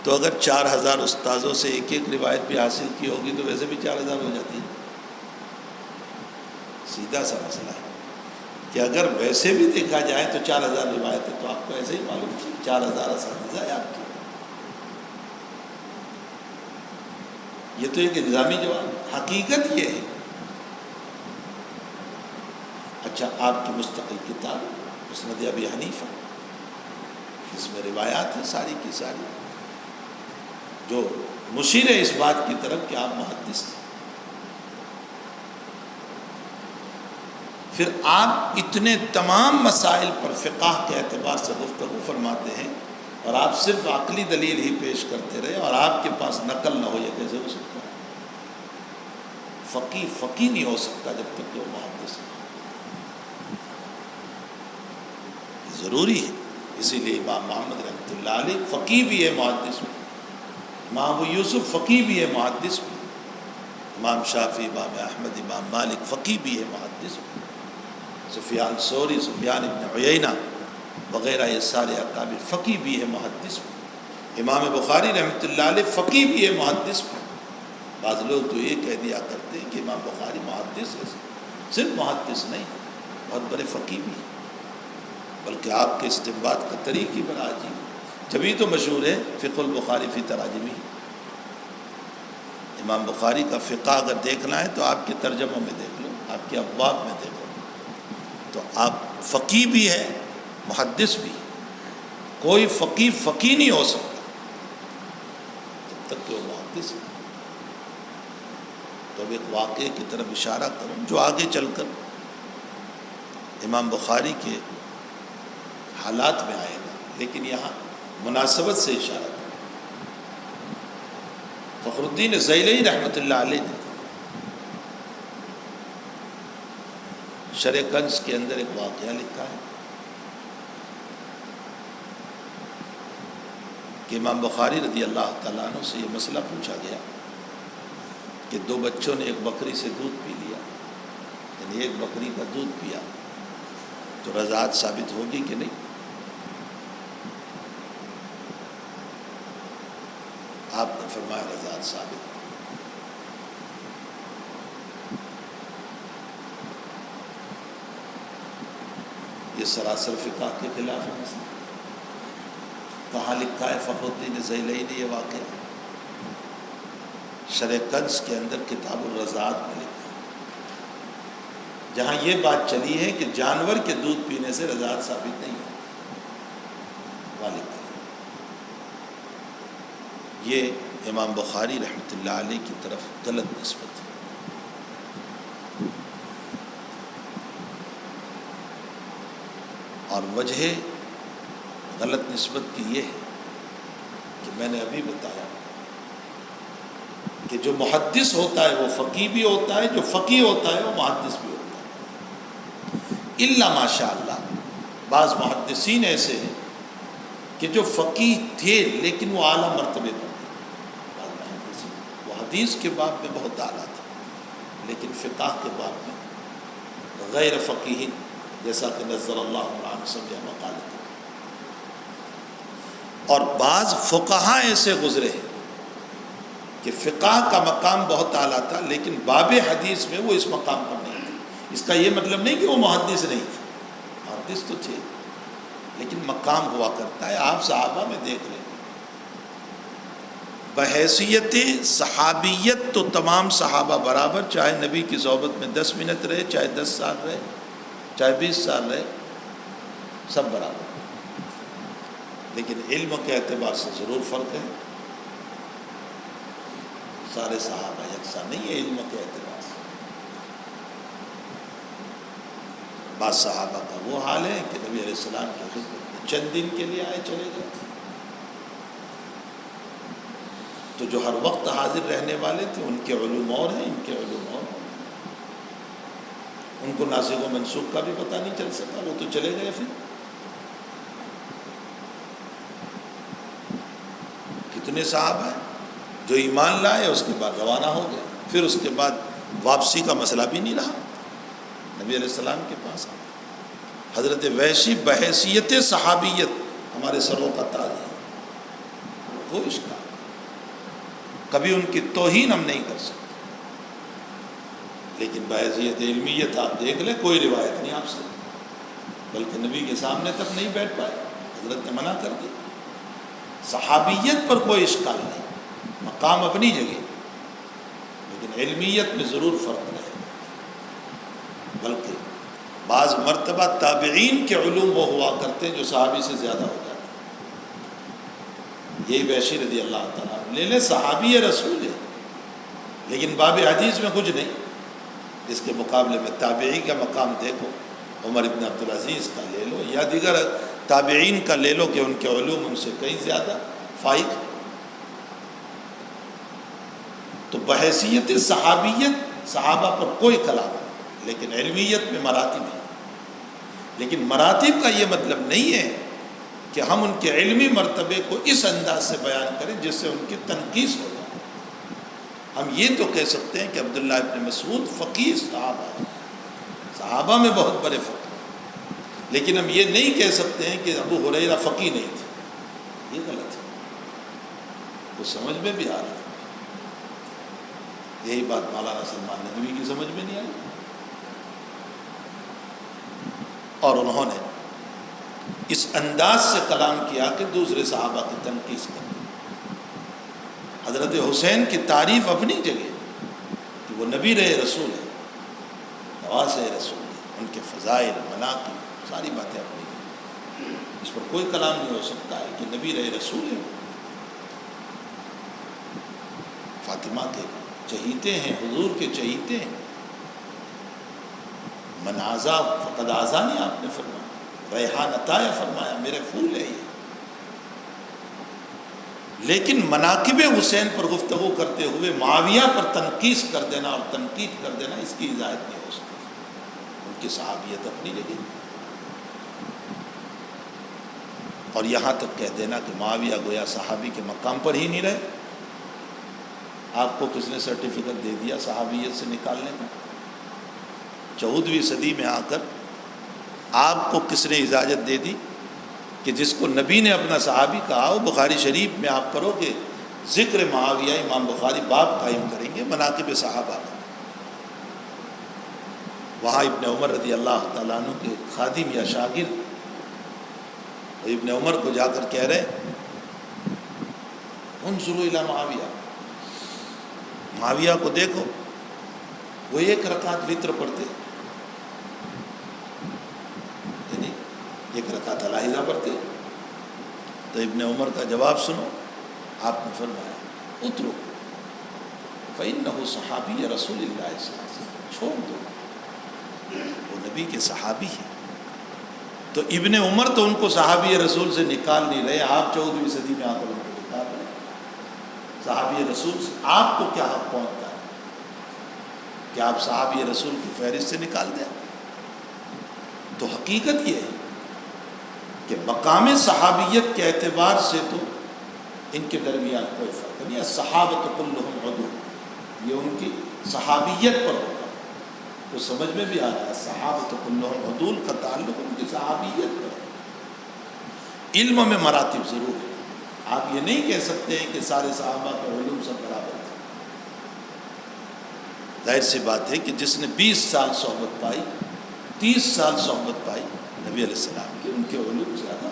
تو اگر 4000 استاذوں سے ایک ایک روایت بھی حاصل کی ہوگی تو ویسے بھی 4000 ہو جاتی ہے۔ سیدھا سا مسئلہ ہے کہ اگر ویسے بھی دیکھا جائے تو 4000 روایتیں تو آپ کو ایسے ہی معلوم ہے، 4000 اساتذہ ہے آپ کے۔ یہ تو ایک الزامی جواب، حقیقت یہ ہے۔ اچھا، آپ کی مستقل کتاب مسند ابی حنیفہ، اس میں روایات ہیں ساری کی ساری جو مشیر ہے اس بات کی طرف کہ آپ محدث تھے۔ پھر آپ اتنے تمام مسائل پر فقہ کے اعتبار سے گفتگو فرماتے ہیں اور آپ صرف عقلی دلیل ہی پیش کرتے رہے اور آپ کے پاس نقل نہ ہو، یہ کیسے ہو سکتا ہے؟ فقیہ نہیں ہو سکتا جب تک کہ وہ محدث ہے، ضروری ہے۔ اسی لیے امام محمد رحمۃ اللہ علیہ فقیہ بھی ہے، محدث بھی، امام ابو یوسف فقیہ بھی ہے، محدث بھی، امام شافعی، امام احمد، امام مالک فقیہ بھی ہے، محدث بھی، سفیان ثوری، سفیان ابن عیینہ وغیرہ یہ سارے اکابر فقیہ بھی ہے، محدث بھی، امام بخاری رحمۃ اللہ علیہ فقیہ بھی ہے، محدث بھی۔ بعض لوگ تو یہ کہہ دیا کرتے ہیں کہ امام بخاری محدث ہے، صرف محدث نہیں، بہت بڑے فقیہ بھی ہیں، بلکہ آپ کے استنباط کا طریق ہی بڑا عجیب۔ جبھی تو مشہور ہے فقہ البخاری فی تراجمی. امام بخاری کا فقہ اگر دیکھنا ہے تو آپ کے ترجموں میں دیکھ لو، آپ کے ابواب میں دیکھو، تو آپ فقیہ بھی ہے محدث بھی. کوئی فقیہ نہیں ہو سکتا جب تک کہ وہ محدث ہے. تو اب ایک واقعے کی طرف اشارہ کروں جو آگے چل کر امام بخاری کے حالات میں آئے گا، لیکن یہاں مناسبت سے اشارہ کروں. فخر الدین زیلعی رحمۃ اللہ علیہ نے شرح کنز کے اندر ایک واقعہ لکھا ہے کہ امام بخاری رضی اللہ تعالیٰ عنہ سے یہ مسئلہ پوچھا گیا کہ دو بچوں نے ایک بکری سے دودھ پی لیا، یعنی ایک بکری کا دودھ پیا تو رضاعت ثابت ہوگی کہ نہیں؟ آپ نے فرمایا رضاعت ثابت. یہ سراسر فقہ کے خلاف ہے مسئلہ. کہاں لکھا ہے فخر الدین زیلعی نے یہ واقعہ؟ شرح کنز کے اندر کتاب الرضاعت میں لکھا ہے، جہاں یہ بات چلی ہے کہ جانور کے دودھ پینے سے رضاعت ثابت نہیں ہے. وہاں لکھا ہے. یہ امام بخاری رحمۃ اللہ علیہ کی طرف غلط نسبت ہے. اور وجہ غلط نسبت کی یہ ہے کہ میں نے ابھی بتایا کہ جو محدث ہوتا ہے وہ فقیہ بھی ہوتا ہے، جو فقیہ ہوتا ہے وہ محدث بھی ہوتا ہے. الا ماشاء اللہ بعض محدثین ایسے ہیں کہ جو فقیہ تھے لیکن وہ اعلیٰ مرتبے پر تھے. بعض محدثین وہ حدیث کے باب میں بہت اعلیٰ تھے لیکن فقہ کے باب میں غیر فقیہ، جیسا کہ نزل اللہ عن سمع مقالۃ. اور بعض فقہاء ایسے گزرے ہیں کہ فقہ کا مقام بہت اعلیٰ تھا لیکن باب حدیث میں وہ اس مقام پر نہیں تھے. اس کا یہ مطلب نہیں کہ وہ محدث نہیں تھے، محدث تو تھے لیکن مقام ہوا کرتا ہے. آپ صحابہ میں دیکھ لیں، بحیثیت صحابیت تو تمام صحابہ برابر، چاہے نبی کی صحبت میں 10 منٹ رہے، چاہے 10 سال رہے، چاہے 20 سال رہے، سب برابر. لیکن علم کے اعتبار سے ضرور فرق ہے. سارے صحابہ یکساں نہیں ہے علم کے اعتبار سے. بعض صحابہ کا وہ حال ہے کہ نبی علیہ السلام کی خدمت میں چند دن کے لیے آئے چلے گئے، تو جو ہر وقت حاضر رہنے والے تھے ان کے علوم اور ہیں، ان کے علوم اور ہیں. ان کو ناسخ و منسوخ کا بھی پتہ نہیں چل سکا، وہ تو چلے گئے. پھر کتنے صحابہ ہیں جو ایمان لائے اس کے بعد روانہ ہو گئے، پھر اس کے بعد واپسی کا مسئلہ بھی نہیں رہا. نبی علیہ السلام کے پاس حضرت وحشی بحیثیت صحابیت ہمارے سروں کا تاج ہے، وہ اشکال، کبھی ان کی توہین ہم نہیں کر سکتے. لیکن بحیثیت علمیت آپ دیکھ لیں، کوئی روایت نہیں آپ سے، بلکہ نبی کے سامنے تک نہیں بیٹھ پائے، حضرت نے منع کر دی. صحابیت پر کوئی اشکال نہیں، مقام اپنی جگہ، لیکن علمیت میں ضرور فرق رہے. بلکہ بعض مرتبہ تابعین کے علوم وہ ہوا کرتے ہیں جو صحابی سے زیادہ ہو جاتے ہیں. یہی وحشی رضی اللہ تعالیٰ لے لیں، صحابی رسول ہے لیکن باب حدیث میں کچھ نہیں. اس کے مقابلے میں تابعی کا مقام دیکھو، عمر ابن عبدالعزیز کا لے لو یا دیگر تابعین کا لے لو کہ ان کے علوم ان سے کہیں زیادہ فائق. تو بحیثیت صحابیت صحابہ پر کوئی کلام نہیں، لیکن علمیت میں مراتب ہیں. لیکن مراتب کا یہ مطلب نہیں ہے کہ ہم ان کے علمی مرتبے کو اس انداز سے بیان کریں جس سے ان کی تنقیص ہو جائے. ہم یہ تو کہہ سکتے ہیں کہ عبداللہ ابن مسعود فقیہ صحابہ ہیں، صحابہ میں بہت بڑے فقیہ، لیکن ہم یہ نہیں کہہ سکتے ہیں کہ ابو ہریرہ فقیہ نہیں تھے. یہ غلط ہے. تو سمجھ میں بھی آ رہا ہے. یہی بات مولانا سلمان ندوی کی سمجھ میں نہیں آئی، اور انہوں نے اس انداز سے کلام کیا کہ دوسرے صحابہ کی تنقید کر دی۔ حضرت حسین کی تعریف اپنی جگہ کہ وہ نبی رہے رسول ہے، نواز رسول ہے، ان کے فضائل مناقب ساری باتیں اپنی جگہ، اس پر کوئی کلام نہیں ہو سکتا ہے کہ نبی رہے رسول ہے۔ فاطمہ کے چہیتے ہیں، حضور کے چہیتے ہیں، من آزا فقد آزانی آپ نے فرمایا، ریحان عطایا فرمایا، میرے پھول ہے یہ۔ لیکن مناقب حسین پر گفتگو کرتے ہوئے معاویہ پر تنقیص کر دینا اور تنقید کر دینا، اس کی اجازت نہیں ہو سکتی۔ ان کی صحابیت اپنی جگہ، اور یہاں تک کہہ دینا کہ معاویہ گویا صحابی کے مقام پر ہی نہیں رہے۔ آپ کو کس نے سرٹیفکیٹ دے دیا صحابیت سے نکالنے کا؟ 14ویں صدی میں آ کر آپ کو کس نے اجازت دے دی کہ جس کو نبی نے اپنا صحابی کہا ہو؟ بخاری شریف میں آپ کرو کہ ذکر معاویہ، امام بخاری باب قائم کریں گے مناقب صحابہ کا، وہاں ابن عمر رضی اللہ تعالیٰ عنہ کے خادم یا شاگرد ابن عمر کو جا کر کہہ رہے انظروا الی معاویہ، معاویہ کو دیکھو، وہ ایک رکعت وتر پڑھتے، یعنی ایک رکعت علیحدہ پڑھتے۔ تو ابن عمر کا جواب سنو، آپ نے فرمایا اترک فإنہ صحابی رسول اللہ صلی اللہ علیہ وسلم، چھوڑ دو، وہ نبی کے صحابی ہیں۔ تو ابن عمر تو ان کو صحابی رسول سے نکال نہیں رہے، آپ 14ویں صدی میں آ کر ان کو نکال رہے ہیں صحابی رسول سے۔ آپ کو کیا حق پہنچتا ہے کہ آپ صحابی رسول کی فہرست سے نکال دیں؟ تو حقیقت یہ ہے کہ مقام صحابیت کے اعتبار سے تو ان کے درمیان کوئی فرق نہیں ہے۔ صحابۃ کلہم عدول، یہ ان کی صحابیت پر ہوگا تو سمجھ میں بھی آ رہا ہے، صحابۃ کلہم عدول کا تعلق ان کی صحابیت پر ہے۔ علم میں مراتب ضرور ہے، آپ یہ نہیں کہہ سکتے ہیں کہ سارے صحابہ کا علم سب برابر تھا۔ ظاہر سی بات ہے کہ جس نے 20 سال صحبت پائی، 30 سال صحبت پائی نبی علیہ السلام کی، ان کے علوم زیادہ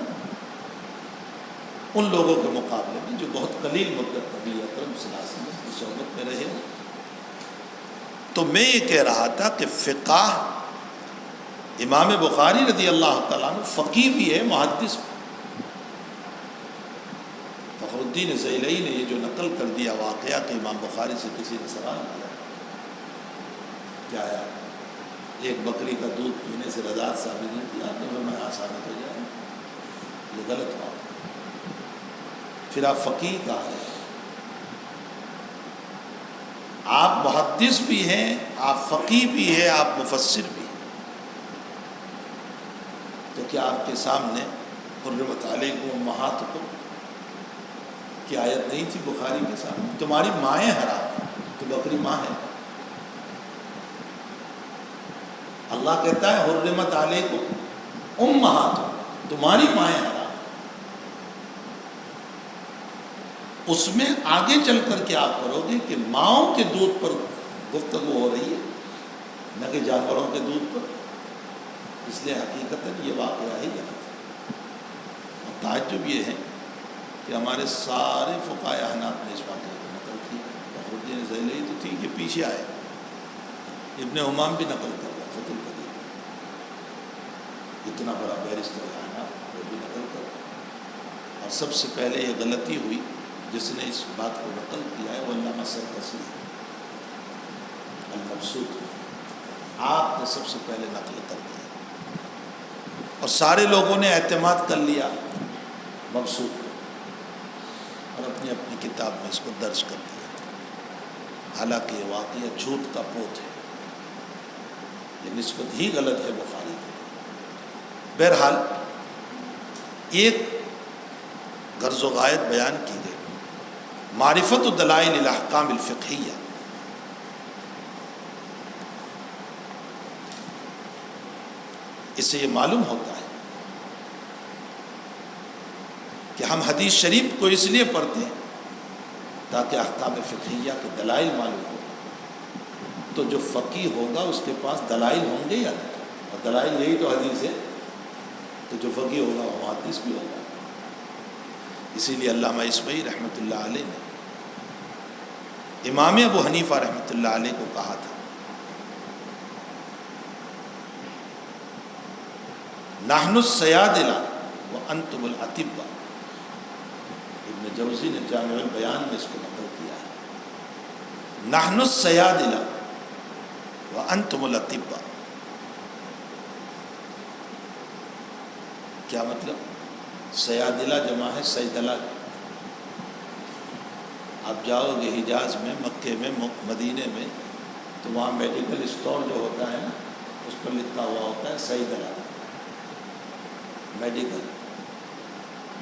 ان لوگوں کے مقابلے میں جو بہت قلیل مدت نبی اکرم صلی اللہ علیہ وسلم کی صحبت میں رہے۔ تو میں یہ کہہ رہا تھا کہ فقہ، امام بخاری رضی اللہ تعالیٰ عنہ فقیہ بھی ہے، محدث بھی۔ فخر الدین زیلعی نے یہ جو نقل کر دیا واقعہ کہ امام بخاری سے کسی نے سوال کیا کیا ایک بکری کا دودھ پینے سے رضاعت ثابت نہیں کی؟ آپ نے فرمایا ہاں ثابت ہو جائے، یہ غلط ہوا۔ پھر آپ فقیہ کہا ہے، آپ محدث بھی ہیں، آپ فقیہ بھی ہیں، آپ مفسر بھی ہیں، تو کیا آپ کے سامنے حرمت علیکم امہاتکم کی آیت نہیں تھی بخاری کے سامنے؟ تمہاری مائیں حرام، تو بکری ماں ہے۔ اللہ کہتا ہے حرمت علیکم امہاتکم، تمہاری مائیں حرام۔ اس میں آگے چل کر کے آپ کرو گے کہ ماؤں کے دودھ پر گفتگو ہو رہی ہے، نہ کہ جانوروں کے دودھ پر، اس لیے حقیقتاً یہ واقعہ ہی غلط ہے۔ اور تعجب یہ ہے کہ ہمارے سارے فقہائے احناف نے اس واقعے کو نقل کی۔ فخر الدین زیلعی تو ٹھیک ہے پیچھے آئے، ابن عمام بھی نقل کر رہا، فتح القدیر اتنا بڑا بیرسٹر ہے احناف، وہ بھی نقل کر رہا۔ اور سب سے پہلے یہ غلطی ہوئی جس نے اس بات کو نقل کیا ہے وہ علامہ سرکسی المبسوط، آپ نے سب سے پہلے نقل کر دیا اور سارے لوگوں نے اعتماد کر لیا مبسوط کو اور اپنی اپنی کتاب میں اس کو درج کر دیا، حالانکہ یہ واقعہ جھوٹ کا پوت ہے، یہ نسبت ہی غلط ہے بخاری کی۔ بہرحال ایک غرض و غایت بیان کی گئی، معرفت دلائل الاحکام الفقہیہ۔ اس سے یہ معلوم ہوتا ہے کہ ہم حدیث شریف کو اس لیے پڑھتے ہیں تاکہ احکام فقہیہ کے دلائل معلوم ہو۔ تو جو فقیہ ہوگا اس کے پاس دلائل ہوں گے یا نہیں، اور دلائل یہی تو حدیث ہے تو جو فقیہ ہوگا وہ محدث بھی ہوگا. اسی لیے علامہ اسماعیل رحمۃ اللہ علیہ نے امام ابو حنیفہ رحمۃ اللہ علیہ کو کہا تھا نحن السیادلہ وانتم الاطباء. ابن جوزی نے جامع البیان میں اس کو نقل کیا ہے. نحن السیادلہ وانتم الاطباء. کیا مطلب؟ سیادلہ جمع ہے سیدلہ. آپ جاؤ گے حجاز میں، مکے میں، مدینے میں، تو وہاں میڈیکل اسٹور جو ہوتا ہے نا، اس پر لکھا ہوا ہوتا ہے سیدلہ. میڈیکل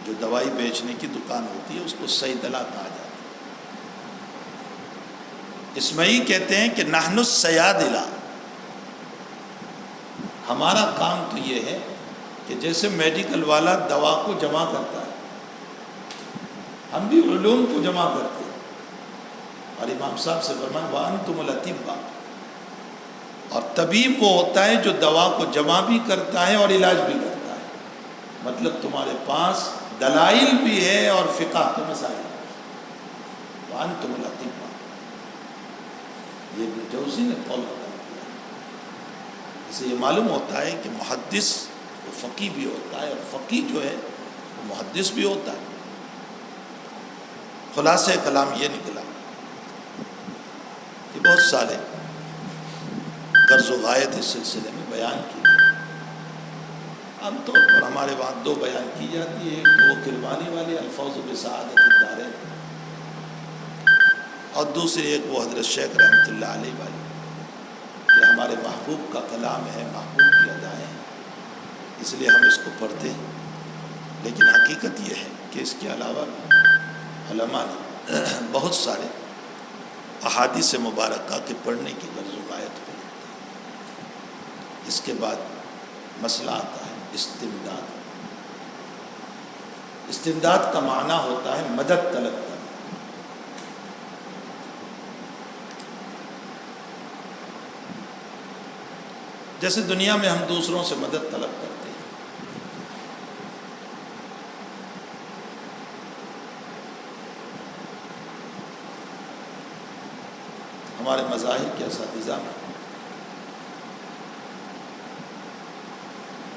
جو دوائی بیچنے کی دکان ہوتی ہے اس کو سیدلہ کہا جاتا ہے. اسماعیل کہتے ہیں کہ نحن السیادلہ، ہمارا کام تو یہ ہے کہ جیسے میڈیکل والا دوا کو جمع کرتا ہے، ہم بھی علوم کو جمع کرتے ہیں. اور امام صاحب سے فرمایا وَأَنْتُمُ الْأَطِبَّاءُ. اور طبیب وہ ہوتا ہے جو دوا کو جمع بھی کرتا ہے اور علاج بھی کرتا ہے. مطلب تمہارے پاس دلائل بھی ہے اور فقہ کے مسائل. وَأَنْتُمُ الْأَطِبَّاءُ. یہ ابن جوزی نے قول نقل کیا. اس سے یہ معلوم ہوتا ہے کہ محدث وہ فقیہ بھی ہوتا ہے، اور فقیہ جو ہے وہ محدث بھی ہوتا ہے. خلاصہ کلام یہ نکلا کہ بہت سارے غرض و غایت اس سلسلے میں بیان کی. عام طور پر ہمارے وہاں دو بیان کی جاتی ہے. ایک تو وہ کربانی والی الفوز بسعادت الدارین، اور دوسری ایک وہ حضرت شیخ رحمۃ اللہ علیہ والی کہ ہمارے محبوب کا کلام ہے، محبوب کی ادائیں ہیں، اس لیے ہم اس کو پڑھتے ہیں. لیکن حقیقت یہ ہے کہ اس کے علاوہ بھی علماء نے بہت سارے احادیث مبارکہ کے پڑھنے کی غرض و غایت کو لکھتے ہیں. اس کے بعد مسئلہ آتا ہے استمداد. استمداد کا معنی ہوتا ہے مدد طلب کرنا. جیسے دنیا میں ہم دوسروں سے مدد طلب کرتے ہیں. ہمارے مذاہب کے اساتذہ میں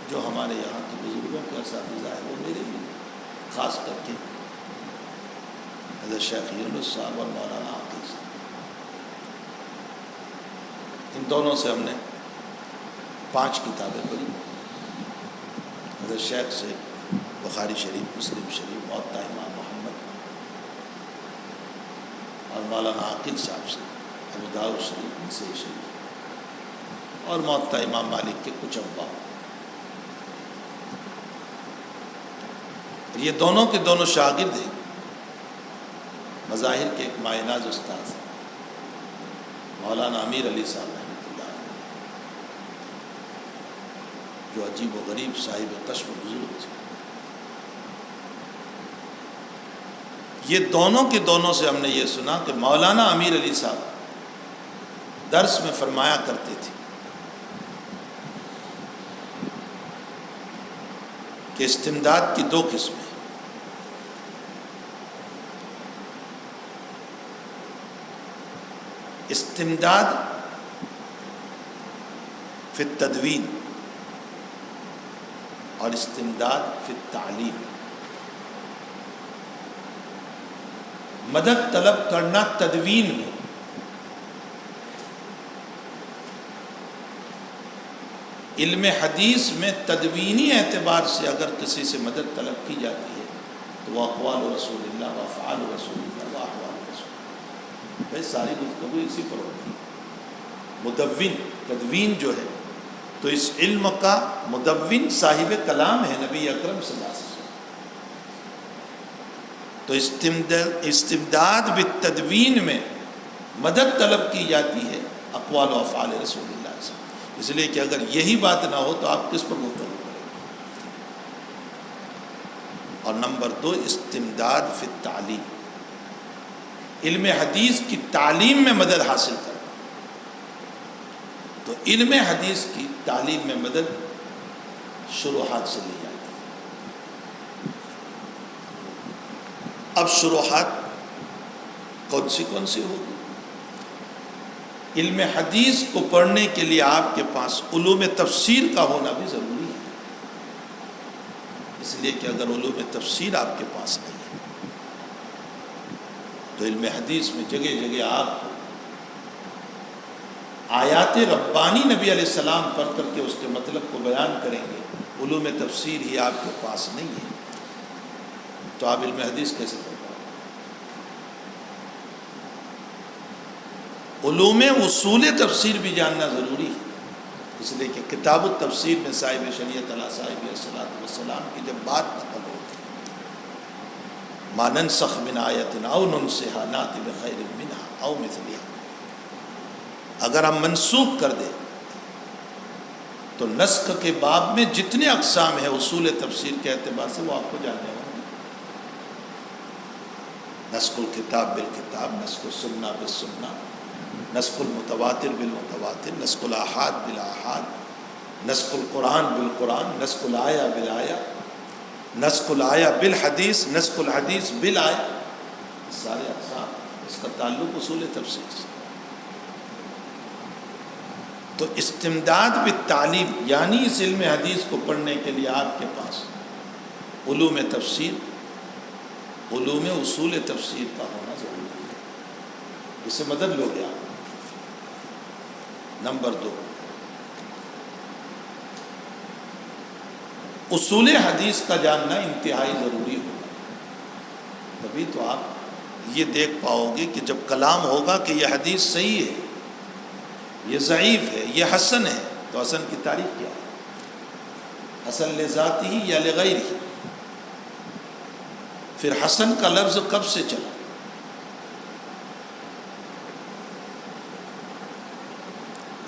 جو ہمارے یہاں کے بزرگوں کے اساتذہ ہیں، وہ میرے لیے خاص کر کے حضرت شیخ یونس صاحب اور مولانا عاقل صاحب، ان دونوں سے ہم نے 5 کتابیں پڑھی. حضرت شیخ سے بخاری شریف، مسلم شریف، موطا امام محمد، اور مولانا عاقل صاحب سے ابو داؤد شریف، نسائی شریف، اور موطا امام مالک کے کچھ ابواب. یہ دونوں کے دونوں شاگرد ہیں مظاہر کے ایک مایناز استاد ہیں مولانا امیر علی صاحب رحمۃ اللہ علیہ، جو عجیب و غریب صاحب کشف و بزرگ تھے. یہ دونوں کے دونوں سے ہم نے یہ سنا کہ مولانا امیر علی صاحب درس میں فرمایا کرتے تھے کہ استمداد کی 2 قسمیں. استمداد فی التدوین اور استمداد فی التعلیم. مدد طلب کرنا تدوین میں، علم حدیث میں تدوینی اعتبار سے اگر کسی سے مدد طلب کی جاتی ہے تو وہ اقوال رسول اللہ و افعال رسول اللہ و احوال رسول اللہ. بھائی ساری گفتگو اسی پر ہوتی ہے. مدون تدوین جو ہے تو اس علم کا مدون صاحب کلام ہے نبی اکرم صلی اللہ علیہ وسلم. تو استمداد بالتدوین میں مدد طلب کی جاتی ہے اقوال و افعال رسول اللہ سے، اس لیے کہ اگر یہی بات نہ ہو تو آپ کس پر گفتگو کریں. اور نمبر 2 استمداد فی التعلیم، علم حدیث کی تعلیم میں مدد حاصل کرنا. تو علم حدیث کی تعلیم میں مدد شروحات سے لی جاتی ہے. شروحات کون سی ہوگی؟ علم حدیث کو پڑھنے کے لیے آپ کے پاس علوم تفسیر کا ہونا بھی ضروری ہے، اس لیے کہ اگر علوم تفسیر آپ کے پاس نہیں ہے تو علم حدیث میں جگہ جگہ آپ آیات ربانی نبی علیہ السلام پڑھ کر کے اس کے مطلب کو بیان کریں گے، علوم تفسیر ہی آپ کے پاس نہیں ہے تو آپ علم حدیث کیسے پڑھ پائیں؟ علوم اصول تفسیر بھی جاننا ضروری ہے، اس لیے کہ کتاب التفسیر میں صاحب شریعت علیہ صاحب الصلاۃ والسلام کی جب بات نقل ہوتی ہے، ما ننسخ من آیۃ او ننسها نأتی بخیر منها او مثلها، اگر ہم منسوخ کر دیں تو نسخ کے باب میں جتنے اقسام ہیں اصول تفسیر کے اعتبار سے وہ آپ کو جاننے ہوں گے، نسخ الکتاب بالکتاب، نسخ السنہ بالسنہ، نسخ المتواتر بالمتواتر، نسخ الاحاد بالاحاد، نسخ القرآن بالقرآن، نسخ الآیہ بالآیہ، نسخ الآیہ بالحدیث، نسخ الحدیث بالآیہ، سارے اقسام، اس کا تعلق اصول تفسیر سے۔ تو استمداد بالتعلیم یعنی اس علم حدیث کو پڑھنے کے لیے آپ کے پاس علوم تفسیر، علوم اصول تفسیر کا ہونا ضروری ہے، اس سے مدد لوگے آپ۔ نمبر 2، اصول حدیث کا جاننا انتہائی ضروری ہوگا، تبھی تو آپ یہ دیکھ پاؤ گے کہ جب کلام ہوگا کہ یہ حدیث صحیح ہے، یہ ضعیف ہے، یہ حسن ہے، تو حسن کی تعریف کیا ہے؟ حسن لذاتی ہی یا لغیر ہی؟ پھر حسن کا لفظ کب سے چلا؟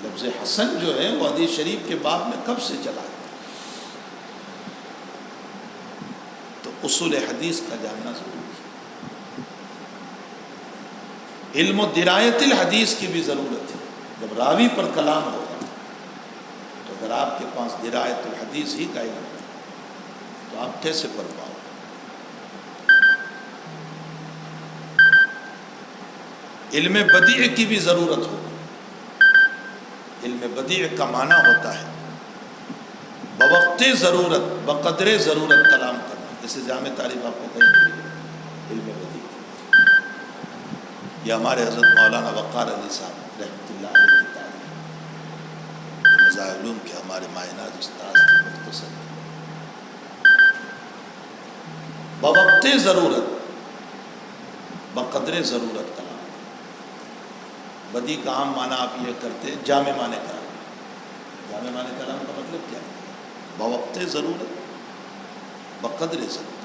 لفظ حسن جو ہے وہ حدیث شریف کے باب میں کب سے چلا ہے؟ تو اصول حدیث کا جاننا ضروری ہے۔ علم و درایت الحدیث کی بھی ضرورت ہے، جب راوی پر کلام ہوگا تو اگر آپ کے پاس درایت الحدیث ہی کا علم ہے تو آپ کیسے پڑھ پاؤ؟ علم بدیع کی بھی ضرورت ہو۔ علم بدیع کا معنی ہوتا ہے بوقت ضرورت بقدر ضرورت کلام کرنا، جیسے جامع تعریف آپ کو کہیں ملے علم بدیع، یہ ہمارے حضرت مولانا وقار علی صاحب رحمۃ اللہ علیہ کی تعریف، مظاہر علوم کے ہمارے ماہناز استاذ کی مختصر بوقت ضرورت بقدر ضرورت کلام۔ بدیع کا عام معنی آپ یہ کرتے ہیں جامع معنی کلام۔ جامع معنی کلام کا مطلب کیا ہے؟ بوقت ضرورت بقدر ضرورت،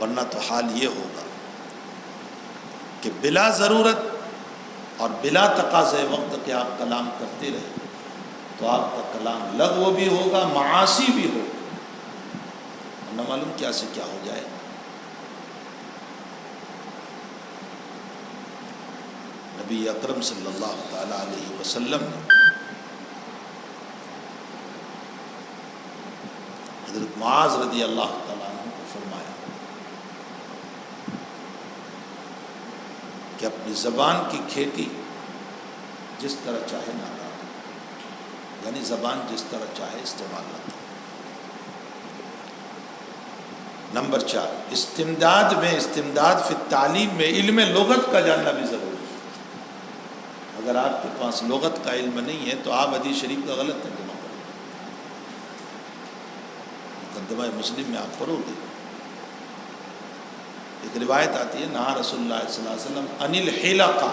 ورنہ تو حال یہ ہوگا کہ بلا ضرورت اور بلا تقاضۂ وقت کے آپ کلام کرتے رہے تو آپ کا کلام لغو بھی ہوگا، معاصی بھی ہوگا، نہ معلوم کیا سے کیا ہو جائے۔ نبی اکرم صلی اللہ تعالی علیہ وسلم نے حضرت معاذ رضی اللہ تعالیٰ عنہ کو فرمایا کہ اپنی زبان کی کھیتی جس طرح چاہے نہ کاٹو، یعنی زبان جس طرح چاہے استعمال نہ کرو۔ نمبر 4، استمداد فی التعلیم میں علم لغت کا جاننا بھی ضروری ہے۔ اگر آپ کے پاس لغت کا علم نہیں ہے تو آپ حدیث شریف کا غلط ترجمہ کرو گے۔ مقدمہ مسلم میں آپ پڑھو گے، ایک روایت آتی ہے نہا رسول اللہ صلی اللہ علیہ وسلم عن الحلقہ،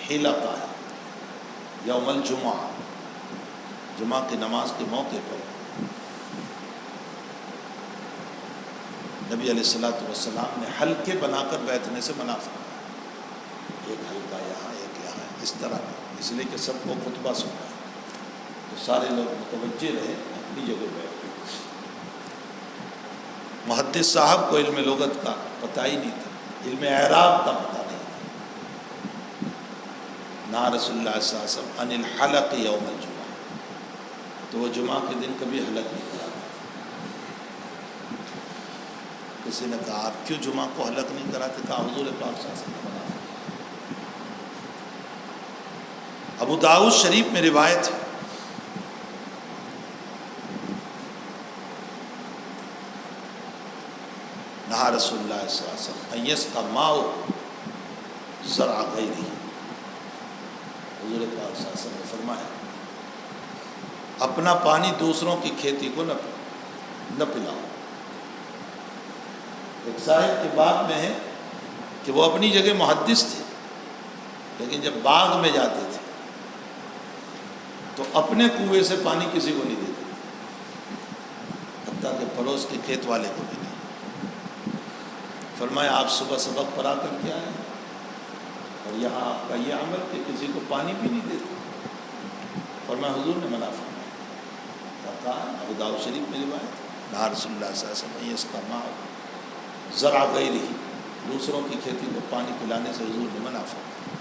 حلقہ ہے یوم الجمعہ، جمعہ کی نماز کے موقع پر نبی علیہ السلام نے حلقے بنا کر بیٹھنے سے منع فرمایا، ایک حلقہ یہاں ایک یہاں، اس طرح میں، اس لیے کہ سب کو خطبہ سننا ہے تو سارے لوگ متوجہ رہے، اپنی جگہ بیٹھ گئے۔ محدث صاحب کو علم لغت کا پتہ ہی نہیں تھا، علم اعراب کا پتہ نہیں تھا۔ نہا رسول اللہ صلی اللہ علیہ وسلم عن الحلق یوم الجمعہ، تو وہ جمعہ کے دن کبھی حلق نہیں کرا، تو کسی نے کہا آپ کیوں جمعہ کو حلق نہیں کراتے؟ کہا حضور پاک صلی اللہ علیہ وسلم منع فرمایا۔ ابو داؤد شریف میں روایت ہے، نہا رسول اللہ صلی اللہ علیہ وسلم ان یسقى الماء زرع غیرہ، حضور پاک صلی اللہ علیہ وسلم نے فرمایا اپنا پانی دوسروں کی کھیتی کو نہ پلاؤ۔ ایک صاحب کی بات میں ہے کہ وہ اپنی جگہ محدث تھے، لیکن جب باغ میں جاتے تھے تو اپنے کنویں سے پانی کسی کو نہیں دیتے تھے، حتیٰ کہ پڑوس کے کھیت والے کو بھی نہیں۔ فرمایا آپ صبح سبق پڑھا کر کے آئے اور یہاں آپ کا یہ عمل کہ کسی کو پانی بھی نہیں دیتے۔ فرمایا حضور نے منع فرمایا۔ کہا ابو داؤد شریف میں روایت ہے، نہا رسول اللہ صلی اللہ علیہ وسلم یسقى الماء زرع غیرہ، دوسروں کی کھیتی کو پانی پلانے سے حضور نے منع فرمایا۔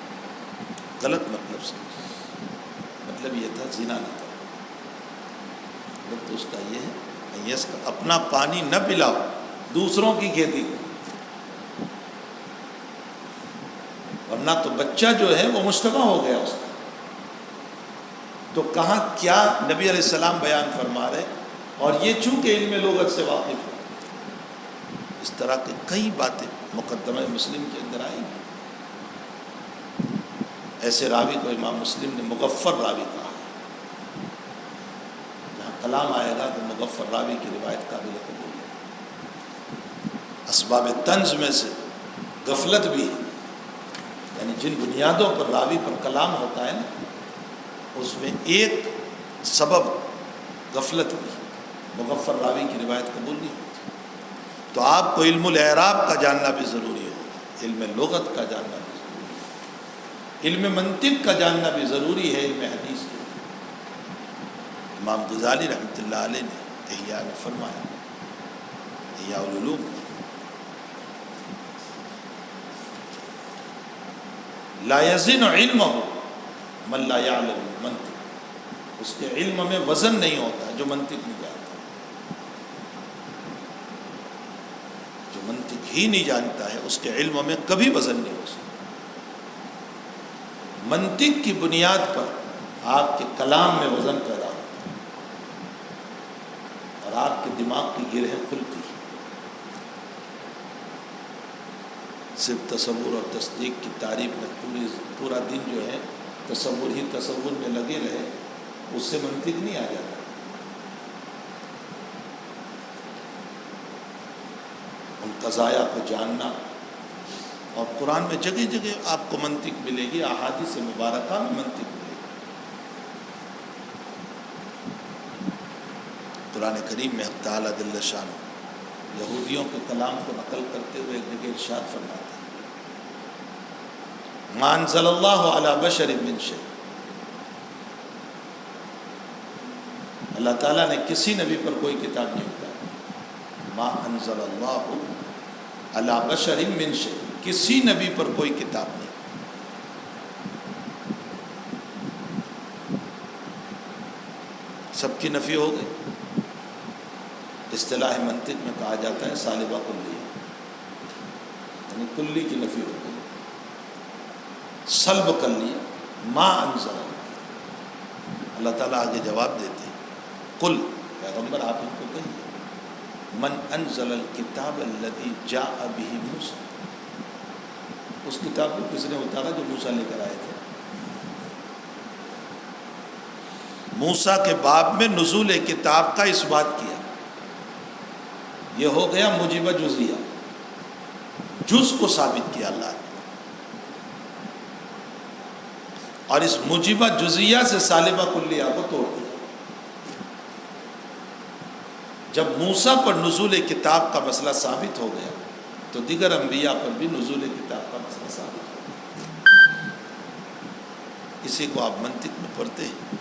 غلط مطلب سے، مطلب یہ تھا زنا نہ کرو، مطلب تو اس کا یہ ہے یسقى اپنا پانی نہ پلاؤ دوسروں کی کھیتی کو، ورنہ تو بچہ جو ہے وہ مشتبہ ہو گیا اس کا۔ تو کہاں کیا نبی علیہ السلام بیان فرما رہے، اور یہ چونکہ علم لغت سے واقف ہے، اس طرح کی کئی باتیں مقدمہ مسلم کے اندر آئی ہیں۔ ایسے راوی کو امام مسلم نے مغفر راوی کہا ہے، جہاں کلام آئے گا تو مغفر راوی کی روایت قابل قبول ہے۔ اسباب طنز میں سے غفلت بھی ہے، یعنی جن بنیادوں پر راوی پر کلام ہوتا ہے نا، اس میں ایک سبب غفلت بھی، مغفر راوی کی روایت قبول نہیں ہوتی۔ تو آپ کو علم الاعراب کا جاننا بھی ضروری ہوگا، علم لغت کا جاننا بھی ضروری ہے، علم منطق کا جاننا بھی ضروری ہے، علم حدیث کے۔ امام غزالی رحمۃ اللہ علیہ نے احیاء میں فرمایا، احیاء العلوم میں، لا یزن علمہ من لا یعلم المنطق، اس کے علم میں وزن نہیں ہوتا جو منطق نہیں جانتا، جو منطق ہی نہیں جانتا ہے اس کے علم میں کبھی وزن نہیں ہو سکتا۔ منطق کی بنیاد پر آپ کے کلام میں وزن پیدا ہوتا ہے اور آپ کے دماغ کی گرہیں کھلتی ہیں۔ صرف تصور اور تصدیق کی تعریف میں پورا دن جو ہے تصور ہی تصور میں لگے رہے، اس سے منطق نہیں آ جاتا۔ ان قضایا کو جاننا، اور قرآن میں جگہ جگہ آپ کو منطق ملے گی، احادیث مبارکہ میں منطق ملے گی۔ قرآن کریم میں حق تعالیٰ جل شانہ یہودیوں کے کلام کو نقل کرتے ہوئے ایک جگہ ارشاد فرماتے ہیں، ما انزل اللہ علی بشر من شیء، اللہ تعالیٰ نے کسی نبی پر کوئی کتاب نہیں اتاری۔ ما انزل اللہ علی بشر من شیء، کسی نبی پر کوئی کتاب نہیں۔ سب کی نفی ہو گئی۔ اصطلاح منطق میں کہا جاتا ہے سالبہ کلیہ، یعنی کلی کی نفی ہو گئی، سلب کر لیا۔ ما انزل، اللہ تعالیٰ آگے جواب دیتے ہیں، قل، پیغمبر آپ ان کو کہیے، من انزل الکتاب الذی جاء بہ موسیٰ، اس کتاب کو کس نے اتارا جو موسیٰ لے کر آئے تھے۔ موسیٰ کے باب میں نزول کتاب کا اس بات کیا، یہ ہو گیا موجب جزیہ، جز کو ثابت کیا اللہ نے، اور اس موجبہ جزیہ سے سالبہ کلیہ کو توڑ دیا۔ جب موسیٰ پر نزول کتاب کا مسئلہ ثابت ہو گیا تو دیگر انبیاء پر بھی نزول کتاب کا مسئلہ ثابت ہو گیا۔ اسی کو آپ منطق میں پڑھتے ہیں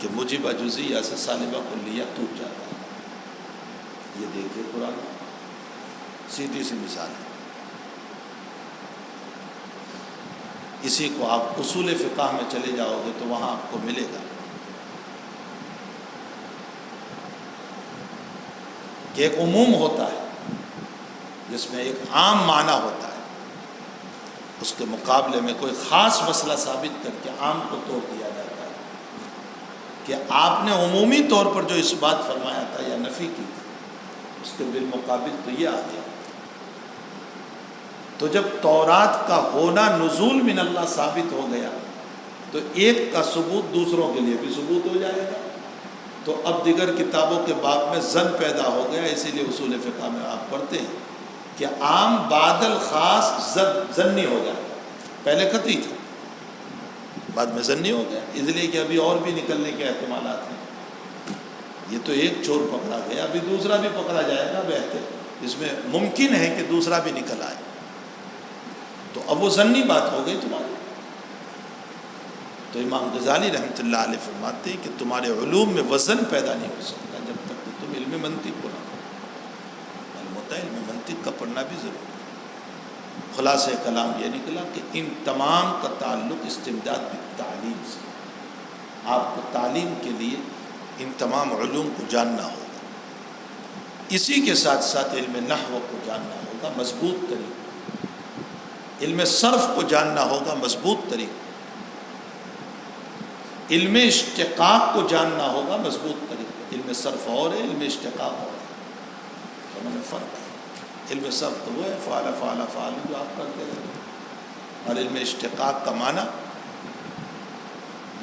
کہ موجبہ جزیہ سے سالبہ کلیہ ٹوٹ جاتا ہے۔ یہ دیکھیے قرآن، سیدھی سی مثال ہے۔ اسی کو آپ اصول فقہ میں چلے جاؤ گے تو وہاں آپ کو ملے گا کہ ایک عموم ہوتا ہے جس میں ایک عام معنی ہوتا ہے، اس کے مقابلے میں کوئی خاص مسئلہ ثابت کر کے عام کو توڑ دیا جاتا ہے کہ آپ نے عمومی طور پر جو اس بات فرمایا تھا یا نفی کی تھی، اس کے بالمقابل تو یہ آ گیا۔ تو جب تورات کا ہونا نزول من اللہ ثابت ہو گیا تو ایک کا ثبوت دوسروں کے لیے بھی ثبوت ہو جائے گا، تو اب دیگر کتابوں کے باب میں ظن پیدا ہو گیا۔ اسی لیے اصول فقہ میں آپ پڑھتے ہیں کہ عام بعد الخاص ظنی ہو جائے گا، پہلے قطعی تھا بعد میں ظنی ہو گیا، اس لیے کہ ابھی اور بھی نکلنے کے احتمالات ہیں۔ یہ تو ایک چور پکڑا گیا، ابھی دوسرا بھی پکڑا جائے گا، بہتر اس میں ممکن ہے کہ دوسرا بھی نکل آئے، تو اب وہ ظنی بات ہو گئی تمہاری۔ تو امام غزالی رحمۃ اللہ علیہ فرماتے ہیں کہ تمہارے علوم میں وزن پیدا نہیں ہو سکتا جب تک کہ تم علم منطق کو نہ پڑھو۔ معلوم ہوتا ہے علم منطق کا پڑھنا بھی ضروری ہے۔ خلاصہ کلام یہ نکلا کہ ان تمام کا تعلق استمداد بالتعلیم سے، آپ کو تعلیم کے لیے ان تمام علوم کو جاننا ہوگا، اسی کے ساتھ ساتھ علم نحو کو جاننا ہوگا مضبوط طریقے، علم صرف کو جاننا ہوگا مضبوط طریقے، علم اشتقاق کو جاننا ہوگا مضبوط طریقے۔ علم صرف اور ہے، علم اشتقاق اور ہے، دونوں میں فرق ہے۔ علم صرف تو وہ ہے فعل فعل فعل جو آپ کرتے ہیں، اور علم اشتقاق کا معنی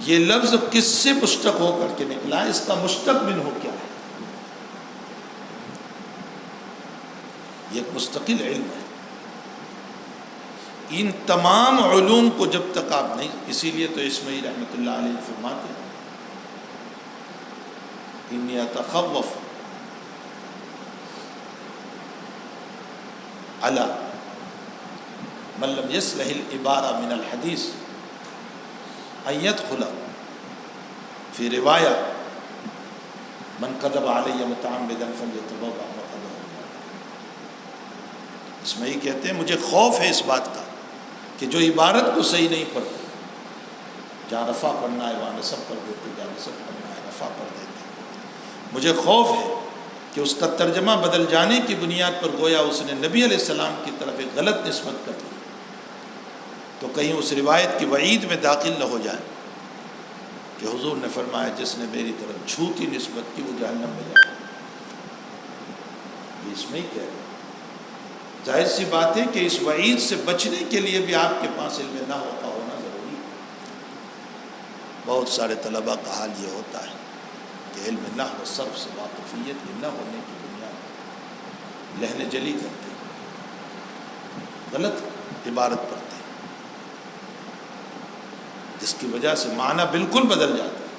یہ لفظ کس سے مشتق ہو کر کے نکلا ہے، اس کا مشتق منہ کیا ہے، یہ ایک مستقل علم ہے۔ ان تمام علوم کو جب تک آپ نہیں، اسی لیے تو اسماعیل رحمۃ اللہ علیہ فرماتے ہیں انی اتخوف علی من لم یصلح العبارہ من الحدیث ان يدخل فی روایہ من کذب علی متعمدا فلیتبوأ مقعدہ۔ اسماعیل کہتے ہیں مجھے خوف ہے اس بات کا کہ جو عبارت کو صحیح نہیں پڑھتے، جہاں رفع پڑھنا ہے وہاں نصب پڑھ دیتے، جہاں نصب پڑھنا ہے رفع پڑھ دیتے، مجھے خوف ہے کہ اس کا ترجمہ بدل جانے کی بنیاد پر گویا اس نے نبی علیہ السلام کی طرف ایک غلط نسبت کر دی، تو کہیں اس روایت کی وعید میں داخل نہ ہو جائے کہ حضور نے فرمایا جس نے میری طرف جھوٹی نسبت کی وہ جہنم میں جائے۔ یہ اس میں ہی کہہ رہے ہیں۔ ظاہر سی بات ہے کہ اس وعید سے بچنے کے لیے بھی آپ کے پاس علم نحو کا ہونا ضروری ہے۔ بہت سارے طلباء کا حال یہ ہوتا ہے کہ علم نحو و صرف سے واقفیت نہ ہونے کی بنیاد پر لہن جلی کرتے ہیں، غلط عبارت پڑھتے ہیں، جس کی وجہ سے معنی بالکل بدل جاتا ہے۔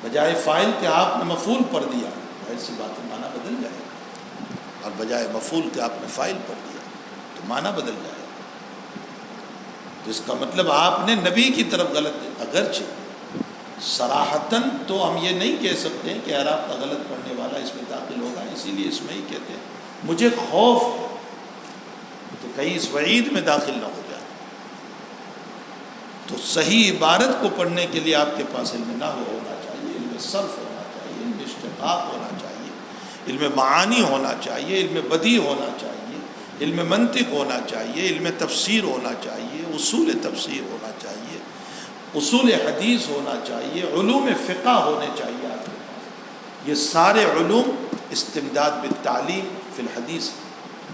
بجائے فاعل کے آپ نے مفعول پڑھ دیا، ظاہر سی بات ہے معنی بدل جائے گا، اور بجائے مفعول کے آپ نے فاعل پڑھ دیا تو معنی بدل جائے گا۔ تو اس کا مطلب آپ نے نبی کی طرف غلط، اگرچہ صراحتاً تو ہم یہ نہیں کہہ سکتے ہیں کہ اعراب کا غلط پڑھنے والا اس میں داخل ہوگا، اسی لیے اس میں ہی کہتے ہیں مجھے خوف ہے تو کہیں اس وعید میں داخل نہ ہو جائے۔ تو صحیح عبارت کو پڑھنے کے لیے آپ کے پاس علم نحو ہونا چاہیے، علم صرف ہونا چاہیے، علم اشتقاق ہونا چاہیے، علم معانی ہونا چاہیے، علم بدیع ہونا چاہیے، علم منطق ہونا چاہیے، علم تفسیر ہونا چاہیے، اصول تفسیر ہونا چاہیے، اصول حدیث ہونا چاہیے، علوم فقہ ہونے چاہیے آپ کے پاس۔ یہ سارے علوم استمداد بالتعلیم فی الحدیث،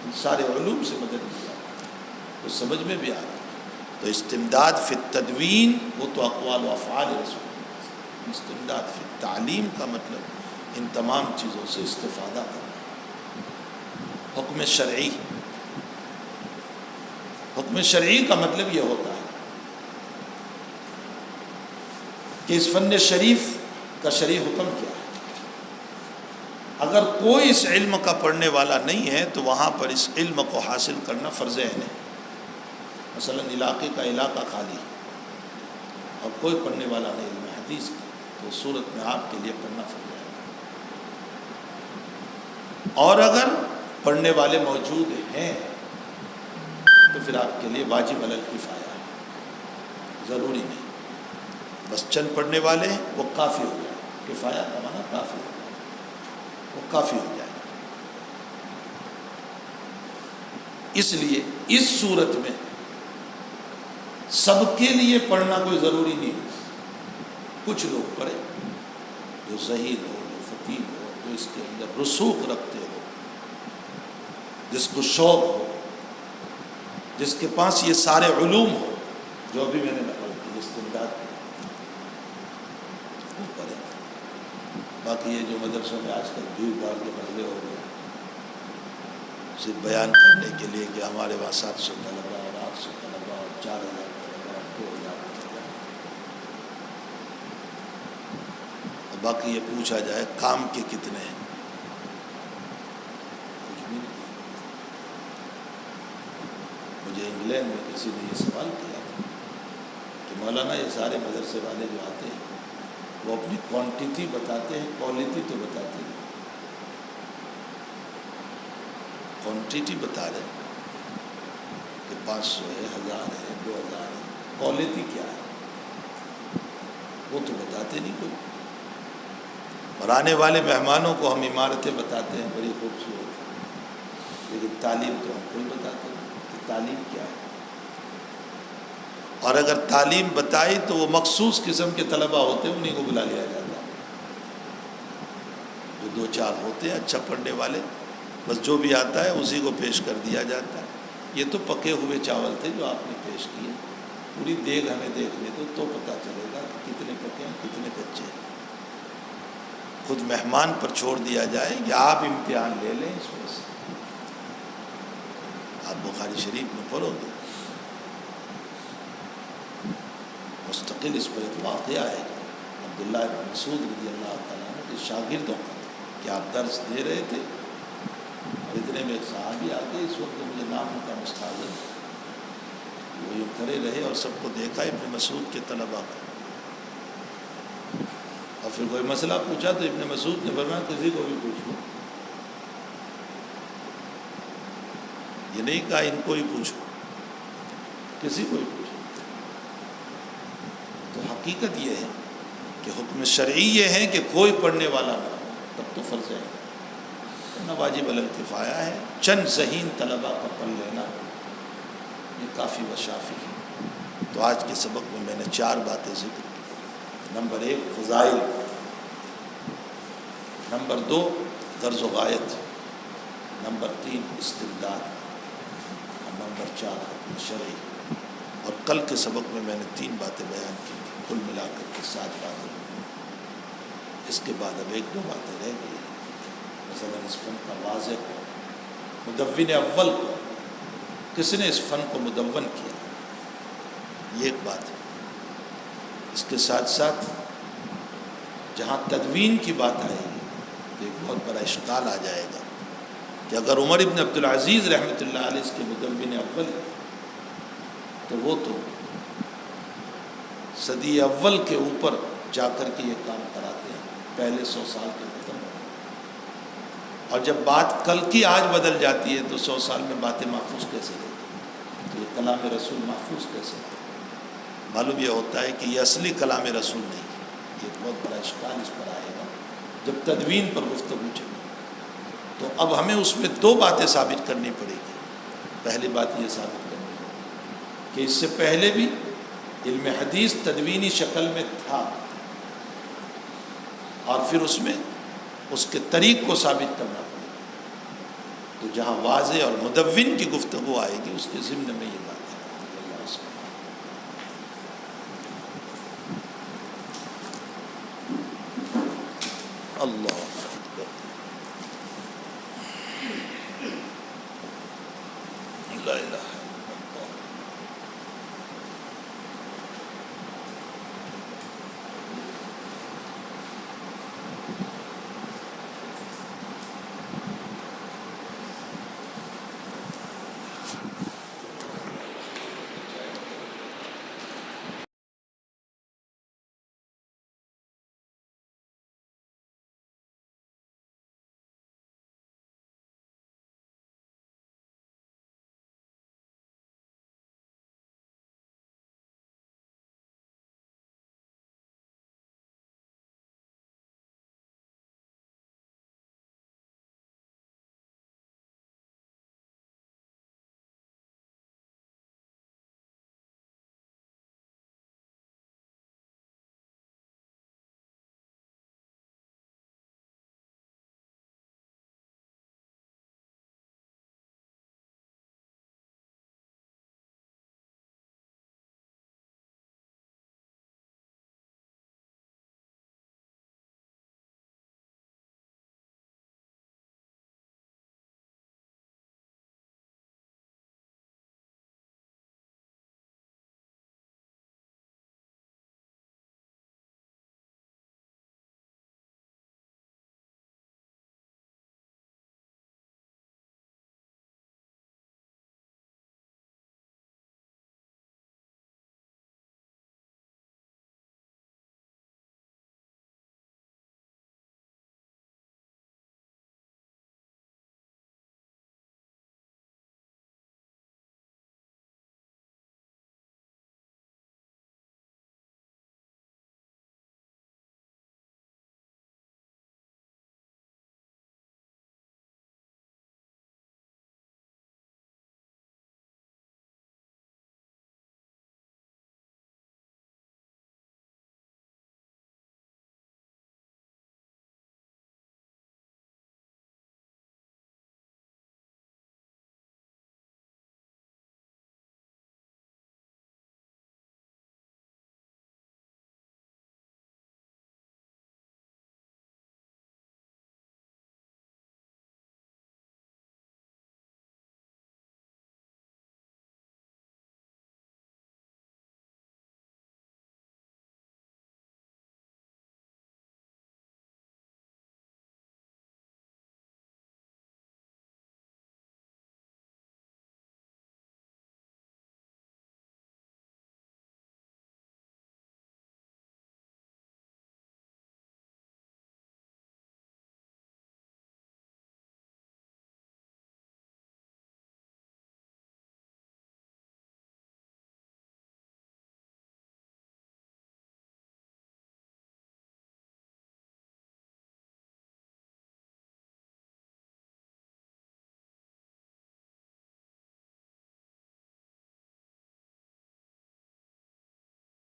ان سارے علوم سے مدد لیا تو سمجھ میں بھی آ رہا ہے۔ تو استمداد فی التدوین وہ تو اقوال و افعال رسول اللہ، استمداد فی التعلیم کا مطلب ان تمام چیزوں سے استفادہ کرنا۔ حکم شرعی، حکم شرعی کا مطلب یہ ہوتا ہے کہ اس فن شریف کا شرعی حکم کیا ہے۔ اگر کوئی اس علم کا پڑھنے والا نہیں ہے تو وہاں پر اس علم کو حاصل کرنا فرض عین ہے۔ مثلا علاقے کا علاقہ خالی اور کوئی پڑھنے والا نہیں علم حدیث کی، تو اس صورت میں آپ کے لیے پڑھنا فرض ہے۔ اور اگر پڑھنے والے موجود ہیں تو پھر آپ کے لیے واجب علی الکفایہ ہے، ضروری نہیں، بس چند پڑھنے والے ہیں وہ کافی ہو جائے، کفایہ کا معنی کافی ہو جائے، وہ کافی ہو جائے۔ اس لیے اس صورت میں سب کے لیے پڑھنا کوئی ضروری نہیں ہے. کچھ لوگ پڑھے جو ذہین ہو، جو فقیہ ہو، جو اس کے اندر رسوخ رکھتے ہو، جس کو شوق ہو، جس کے پاس یہ سارے علوم ہو جو بھی میں نے نقل کی استمداد وہ پڑھے. باقی یہ جو مدرسوں میں آج کل بھیڑ بھاڑ کے مسئلے ہو گئے صرف بیان کرنے کے لیے کہ ہمارے وہاں 700 طلبا اور 800 طلبا اور 4000 طلبا اور 2000 طلبا، اور باقی یہ پوچھا جائے کام کے کتنے ہیں، کچھ بھی نہیں. مجھے انگلینڈ میں کسی نے یہ سوال کیا تھا کہ مولانا یہ سارے مدرسے والے جو آتے ہیں وہ اپنی کوانٹٹی بتاتے ہیں، کوالٹی تو بتاتے نہیں. کوانٹٹی بتا رہے ہیں کہ 500 ہے، 1000 ہے، 2000 ہے، کوالٹی کیا ہے وہ تو بتاتے نہیں کوئی. اور آنے والے مہمانوں کو ہم عمارتیں بتاتے ہیں بڑی خوبصورت، لیکن تعلیم تو ہم کوئی بتاتے نہیں کہ تعلیم کیا ہے. اور اگر تعلیم بتائی تو وہ مخصوص قسم کے طلبہ ہوتے ہیں، انہیں کو بلا لیا جاتا ہے، جو 2-4 ہوتے ہیں اچھا پڑھنے والے، بس جو بھی آتا ہے اسی کو پیش کر دیا جاتا ہے. یہ تو پکے ہوئے چاول تھے جو آپ نے پیش کیے، پوری دیگ ہمیں دیکھنے تو پتہ چلے گا کہ کتنے پکے ہیں کتنے کچے ہیں. خود مہمان پر چھوڑ دیا جائے کہ آپ امتحان لے لیں. اس میں سے آپ بخاری شریف میں پڑھو گے مستقل اس پر ایک واقعہ ہے عبداللہ بن مسعود رضی اللہ تعالیٰ عنہ کے شاگردوں کا کہ آپ درس دے رہے تھے اور اتنے میں ایک صحابی آ گئے، اس وقت مجھے نام ان کا مستعجل، وہ یوں کھڑے رہے اور سب کو دیکھا ابن مسعود کے طلباء کو، اور پھر کوئی مسئلہ پوچھا تو ابن مسعود نے فرمایا کسی کو بھی پوچھ لو. یہ نہیں کہا ان کو ہی پوچھو، کسی کو ہی پوچھو. تو حقیقت یہ ہے کہ حکم شرعی یہ ہے کہ کوئی پڑھنے والا نہ ہو، تب تو فرض ہے نہ واجب الکفایہ ہے. چند ذہین طلباء کا پڑھ لینا یہ کافی و شافی ہے. تو آج کے سبق میں نے 4 باتیں ذکر کی. نمبر 1 فضائل، نمبر 2 غرض و غایت، نمبر 3 استمداد، اور نمبر 4 حکم شرعی. اور کل کے سبق میں نے 3 باتیں بیان کی، کل ملا کر کے 7 باتیں. اس کے بعد اب 1-2 باتیں رہ گئی. مثلا اس فن کا واضح کو، مدون اول کو، کس نے اس فن کو مدون کیا، یہ ایک بات ہے. اس کے ساتھ ساتھ جہاں تدوین کی بات آئے گی تو ایک بہت بڑا اشکال آ جائے گا کہ اگر عمر ابن عبدالعزیز رحمۃ اللہ علیہ اس کے مدون اول ہے تو وہ تو صدی اول کے اوپر جا کر کے یہ کام کراتے ہیں، پہلے 100 سال کے ختم ہو. اور جب بات کل کی آج بدل جاتی ہے تو 100 سال میں باتیں محفوظ کیسے رہتی؟ تو یہ کلام رسول محفوظ کیسے رہتی؟ معلوم یہ ہوتا ہے کہ یہ اصلی کلام رسول نہیں ہے. یہ ایک بہت بڑا اشکال اس پر آئے گا جب تدوین پر گفتگو چلے. تو اب ہمیں اس میں 2 باتیں ثابت کرنی پڑے گی. پہلی بات یہ ثابت کرنی ہے کہ اس سے پہلے بھی علم حدیث تدوینی شکل میں تھا، اور پھر اس میں اس کے طریق کو ثابت کرنا پڑے گا. تو جہاں واضح اور مدون کی گفتگو آئے گی اس کے ضمن میں یہ بات ہے. اللہ